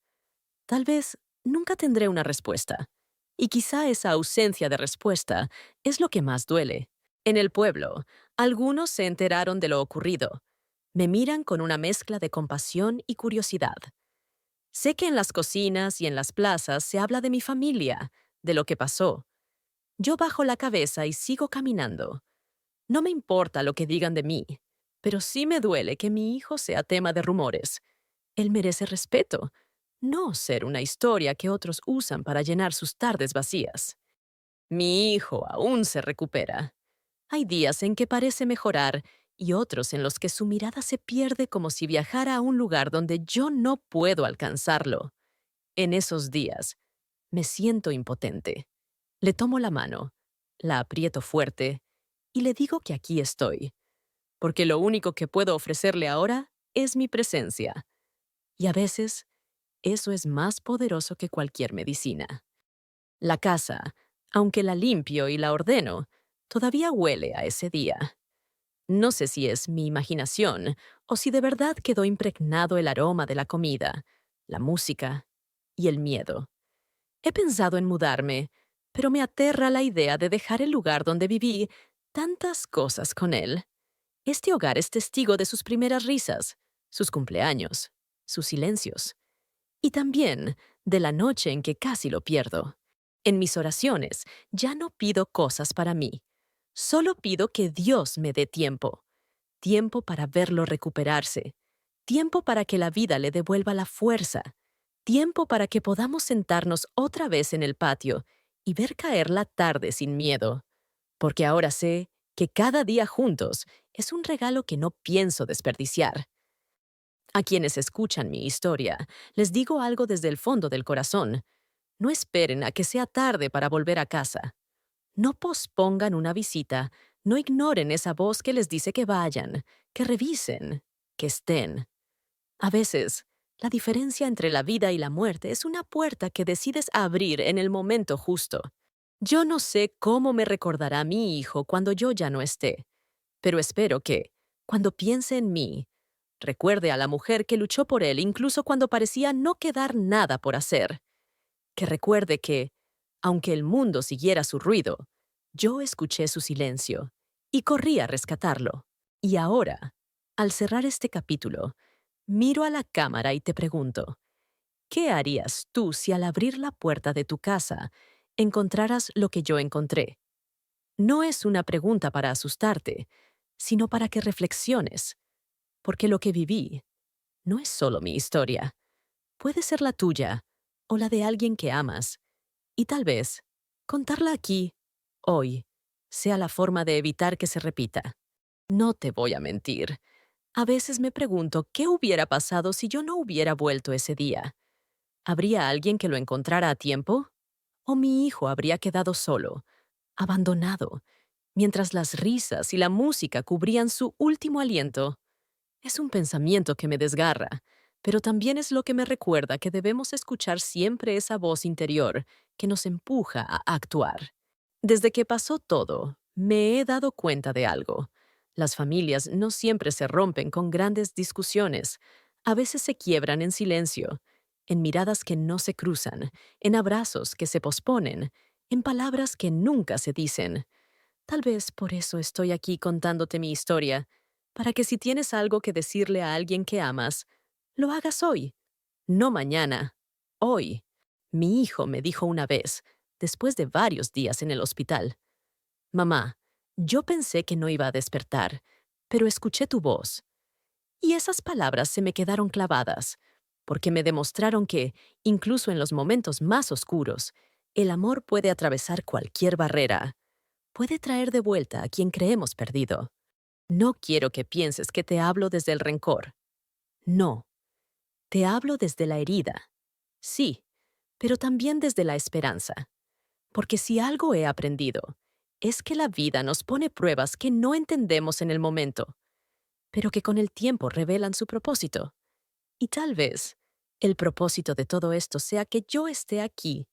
A: Tal vez nunca tendré una respuesta. Y quizá esa ausencia de respuesta es lo que más duele. En el pueblo, algunos se enteraron de lo ocurrido. Me miran con una mezcla de compasión y curiosidad. Sé que en las cocinas y en las plazas se habla de mi familia, de lo que pasó. Yo bajo la cabeza y sigo caminando. No me importa lo que digan de mí, pero sí me duele que mi hijo sea tema de rumores. Él merece respeto, no ser una historia que otros usan para llenar sus tardes vacías. Mi hijo aún se recupera. Hay días en que parece mejorar y otros en los que su mirada se pierde como si viajara a un lugar donde yo no puedo alcanzarlo. En esos días, me siento impotente. Le tomo la mano, la aprieto fuerte y le digo que aquí estoy, porque lo único que puedo ofrecerle ahora es mi presencia. Y a veces, eso es más poderoso que cualquier medicina. La casa, aunque la limpio y la ordeno, todavía huele a ese día. No sé si es mi imaginación o si de verdad quedó impregnado el aroma de la comida, la música y el miedo. He pensado en mudarme, pero me aterra la idea de dejar el lugar donde viví tantas cosas con él. Este hogar es testigo de sus primeras risas, sus cumpleaños, sus silencios, y también de la noche en que casi lo pierdo. En mis oraciones ya no pido cosas para mí, solo pido que Dios me dé tiempo, tiempo para verlo recuperarse, tiempo para que la vida le devuelva la fuerza, tiempo para que podamos sentarnos otra vez en el patio y ver caer la tarde sin miedo, porque ahora sé que cada día juntos es un regalo que no pienso desperdiciar. A quienes escuchan mi historia, les digo algo desde el fondo del corazón. No esperen a que sea tarde para volver a casa. No pospongan una visita, no ignoren esa voz que les dice que vayan, que revisen, que estén. A veces, la diferencia entre la vida y la muerte es una puerta que decides abrir en el momento justo. Yo no sé cómo me recordará mi hijo cuando yo ya no esté, pero espero que, cuando piense en mí, recuerde a la mujer que luchó por él incluso cuando parecía no quedar nada por hacer. Que recuerde que, aunque el mundo siguiera su ruido, yo escuché su silencio y corrí a rescatarlo. Y ahora, al cerrar este capítulo, miro a la cámara y te pregunto, ¿qué harías tú si al abrir la puerta de tu casa encontraras lo que yo encontré? No es una pregunta para asustarte, sino para que reflexiones, porque lo que viví no es solo mi historia, puede ser la tuya o la de alguien que amas, y tal vez contarla aquí, hoy, sea la forma de evitar que se repita. No te voy a mentir. A veces me pregunto qué hubiera pasado si yo no hubiera vuelto ese día. ¿Habría alguien que lo encontrara a tiempo? ¿O mi hijo habría quedado solo, abandonado, mientras las risas y la música cubrían su último aliento? Es un pensamiento que me desgarra, pero también es lo que me recuerda que debemos escuchar siempre esa voz interior que nos empuja a actuar. Desde que pasó todo, me he dado cuenta de algo. Las familias no siempre se rompen con grandes discusiones. A veces se quiebran en silencio, en miradas que no se cruzan, en abrazos que se posponen, en palabras que nunca se dicen. Tal vez por eso estoy aquí contándote mi historia, para que si tienes algo que decirle a alguien que amas, lo hagas hoy, no mañana, hoy. Mi hijo me dijo una vez, después de varios días en el hospital, Mamá, yo pensé que no iba a despertar, pero escuché tu voz. Y esas palabras se me quedaron clavadas, porque me demostraron que, incluso en los momentos más oscuros, el amor puede atravesar cualquier barrera, puede traer de vuelta a quien creemos perdido. No quiero que pienses que te hablo desde el rencor. No, te hablo desde la herida. Sí, pero también desde la esperanza. Porque si algo he aprendido, es que la vida nos pone pruebas que no entendemos en el momento, pero que con el tiempo revelan su propósito. Y tal vez el propósito de todo esto sea que yo esté aquí,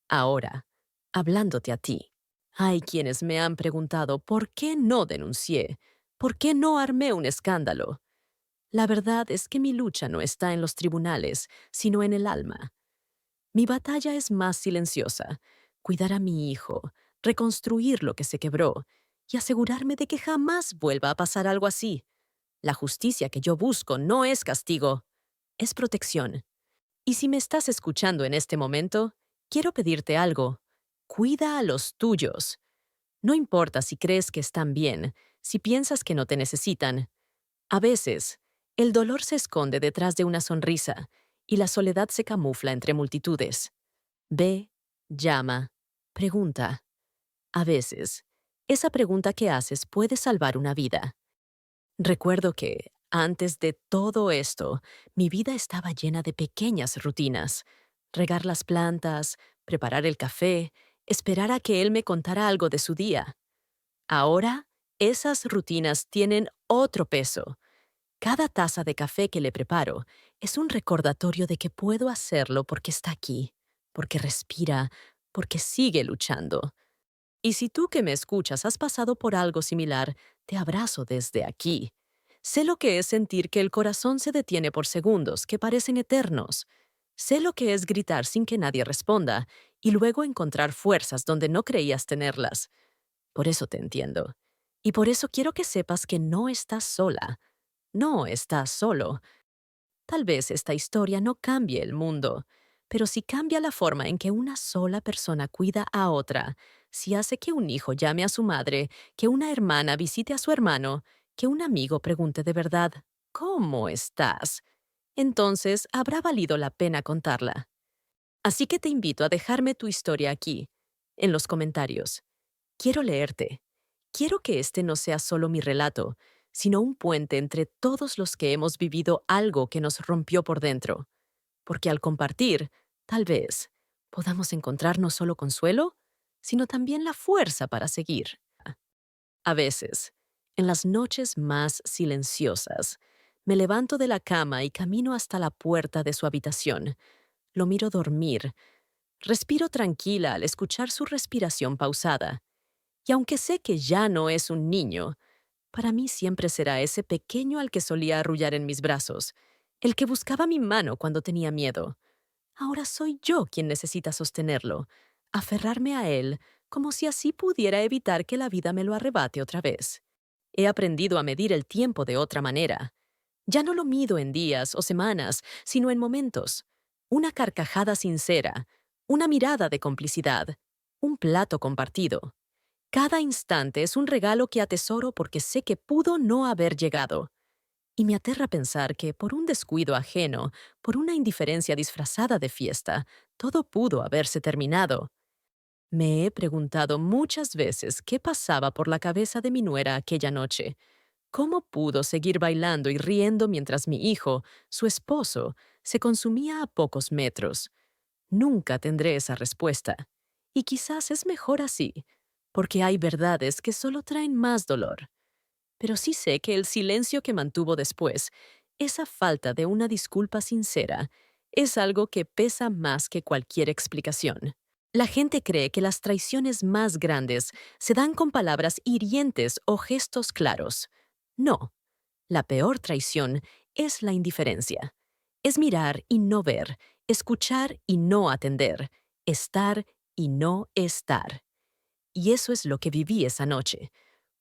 A: ahora, hablándote a ti. Hay quienes me han preguntado por qué no denuncié, por qué no armé un escándalo. La verdad es que mi lucha no está en los tribunales, sino en el alma. Mi batalla es más silenciosa: cuidar a mi hijo, reconstruir lo que se quebró y asegurarme de que jamás vuelva a pasar algo así. La justicia que yo busco no es castigo, es protección. Y si me estás escuchando en este momento, quiero pedirte algo. Cuida a los tuyos. No importa si crees que están bien, si piensas que no te necesitan. A veces, el dolor se esconde detrás de una sonrisa y la soledad se camufla entre multitudes. Ve, llama, pregunta. A veces, esa pregunta que haces puede salvar una vida. Recuerdo que, antes de todo esto, mi vida estaba llena de pequeñas rutinas. Regar las plantas, preparar el café, esperar a que él me contara algo de su día. Ahora, esas rutinas tienen otro peso. Cada taza de café que le preparo es un recordatorio de que puedo hacerlo porque está aquí, porque respira, porque sigue luchando. Y si tú que me escuchas has pasado por algo similar, te abrazo desde aquí. Sé lo que es sentir que el corazón se detiene por segundos que parecen eternos. Sé lo que es gritar sin que nadie responda y luego encontrar fuerzas donde no creías tenerlas. Por eso te entiendo. Y por eso quiero que sepas que no estás sola. No estás solo. Tal vez esta historia no cambie el mundo, pero si cambia la forma en que una sola persona cuida a otra, si hace que un hijo llame a su madre, que una hermana visite a su hermano, que un amigo pregunte de verdad, ¿cómo estás?, entonces habrá valido la pena contarla. Así que te invito a dejarme tu historia aquí. en los comentarios. Quiero leerte. Quiero que este no sea solo mi relato, sino un puente entre todos los que hemos vivido algo que nos rompió por dentro. Porque al compartir, tal vez, podamos encontrar no solo consuelo, sino también la fuerza para seguir. A veces, en las noches más silenciosas, me levanto de la cama y camino hasta la puerta de su habitación. Lo miro dormir. Respiro tranquila al escuchar su respiración pausada. Y aunque sé que ya no es un niño, para mí siempre será ese pequeño al que solía arrullar en mis brazos, el que buscaba mi mano cuando tenía miedo. Ahora soy yo quien necesita sostenerlo, aferrarme a él, como si así pudiera evitar que la vida me lo arrebate otra vez. He aprendido a medir el tiempo de otra manera. Ya no lo mido en días o semanas, sino en momentos. Una carcajada sincera, una mirada de complicidad, un plato compartido. Cada instante es un regalo que atesoro porque sé que pudo no haber llegado. Y me aterra pensar que por un descuido ajeno, por una indiferencia disfrazada de fiesta, todo pudo haberse terminado. Me he preguntado muchas veces qué pasaba por la cabeza de mi nuera aquella noche. ¿Cómo pudo seguir bailando y riendo mientras mi hijo, su esposo, se consumía a pocos metros? Nunca tendré esa respuesta. Y quizás es mejor así, porque hay verdades que solo traen más dolor. Pero sí sé que el silencio que mantuvo después, esa falta de una disculpa sincera, es algo que pesa más que cualquier explicación. La gente cree que las traiciones más grandes se dan con palabras hirientes o gestos claros. No, la peor traición es la indiferencia. Es mirar y no ver, escuchar y no atender, estar y no estar. Y eso es lo que viví esa noche.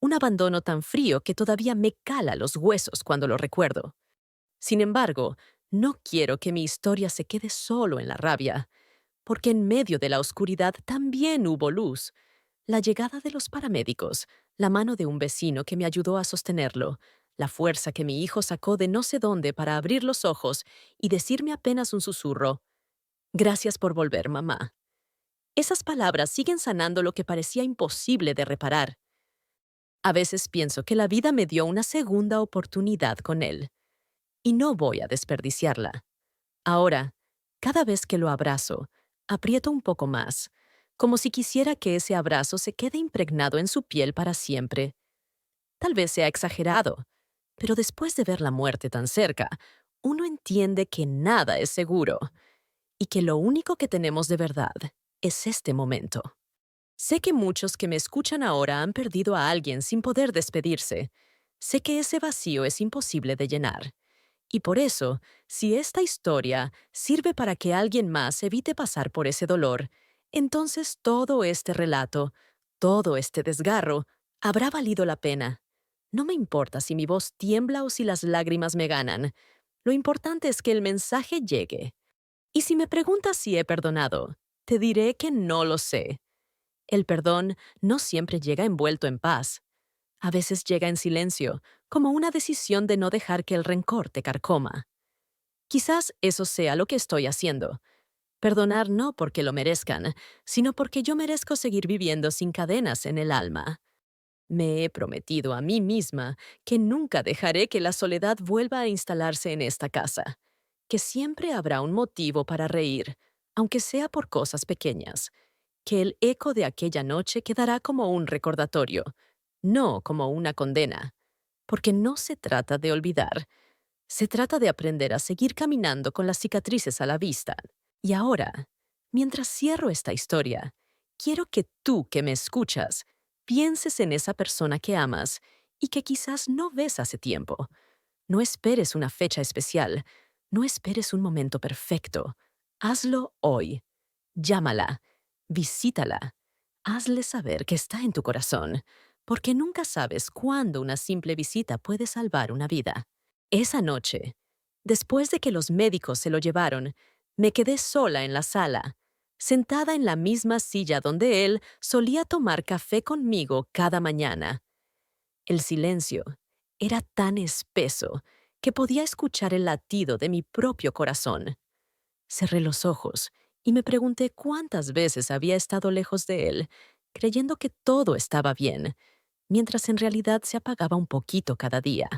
A: Un abandono tan frío que todavía me cala los huesos cuando lo recuerdo. Sin embargo, no quiero que mi historia se quede solo en la rabia, porque en medio de la oscuridad también hubo luz. La llegada de los paramédicos, la mano de un vecino que me ayudó a sostenerlo, la fuerza que mi hijo sacó de no sé dónde para abrir los ojos y decirme apenas un susurro: «Gracias por volver, mamá». Esas palabras siguen sanando lo que parecía imposible de reparar. A veces pienso que la vida me dio una segunda oportunidad con él, y no voy a desperdiciarla. Ahora, cada vez que lo abrazo, aprieto un poco más, como si quisiera que ese abrazo se quede impregnado en su piel para siempre. Tal vez sea exagerado, pero después de ver la muerte tan cerca, uno entiende que nada es seguro y que lo único que tenemos de verdad es este momento. Sé que muchos que me escuchan ahora han perdido a alguien sin poder despedirse. Sé que ese vacío es imposible de llenar. Y por eso, si esta historia sirve para que alguien más evite pasar por ese dolor, entonces todo este relato, todo este desgarro, habrá valido la pena. No me importa si mi voz tiembla o si las lágrimas me ganan. Lo importante es que el mensaje llegue. Y si me preguntas si he perdonado, te diré que no lo sé. El perdón no siempre llega envuelto en paz. A veces llega en silencio, como una decisión de no dejar que el rencor te carcoma. Quizás eso sea lo que estoy haciendo. Perdonar no porque lo merezcan, sino porque yo merezco seguir viviendo sin cadenas en el alma. Me he prometido a mí misma que nunca dejaré que la soledad vuelva a instalarse en esta casa, que siempre habrá un motivo para reír, aunque sea por cosas pequeñas, que el eco de aquella noche quedará como un recordatorio, no como una condena, porque no se trata de olvidar, se trata de aprender a seguir caminando con las cicatrices a la vista. Y ahora, mientras cierro esta historia, quiero que tú que me escuchas pienses en esa persona que amas y que quizás no ves hace tiempo. No esperes una fecha especial, no esperes un momento perfecto. Hazlo hoy. Llámala, visítala, hazle saber que está en tu corazón, porque nunca sabes cuándo una simple visita puede salvar una vida. Esa noche, después de que los médicos se lo llevaron, me quedé sola en la sala, sentada en la misma silla donde él solía tomar café conmigo cada mañana. El silencio era tan espeso que podía escuchar el latido de mi propio corazón. Cerré los ojos y me pregunté cuántas veces había estado lejos de él, creyendo que todo estaba bien, mientras en realidad se apagaba un poquito cada día.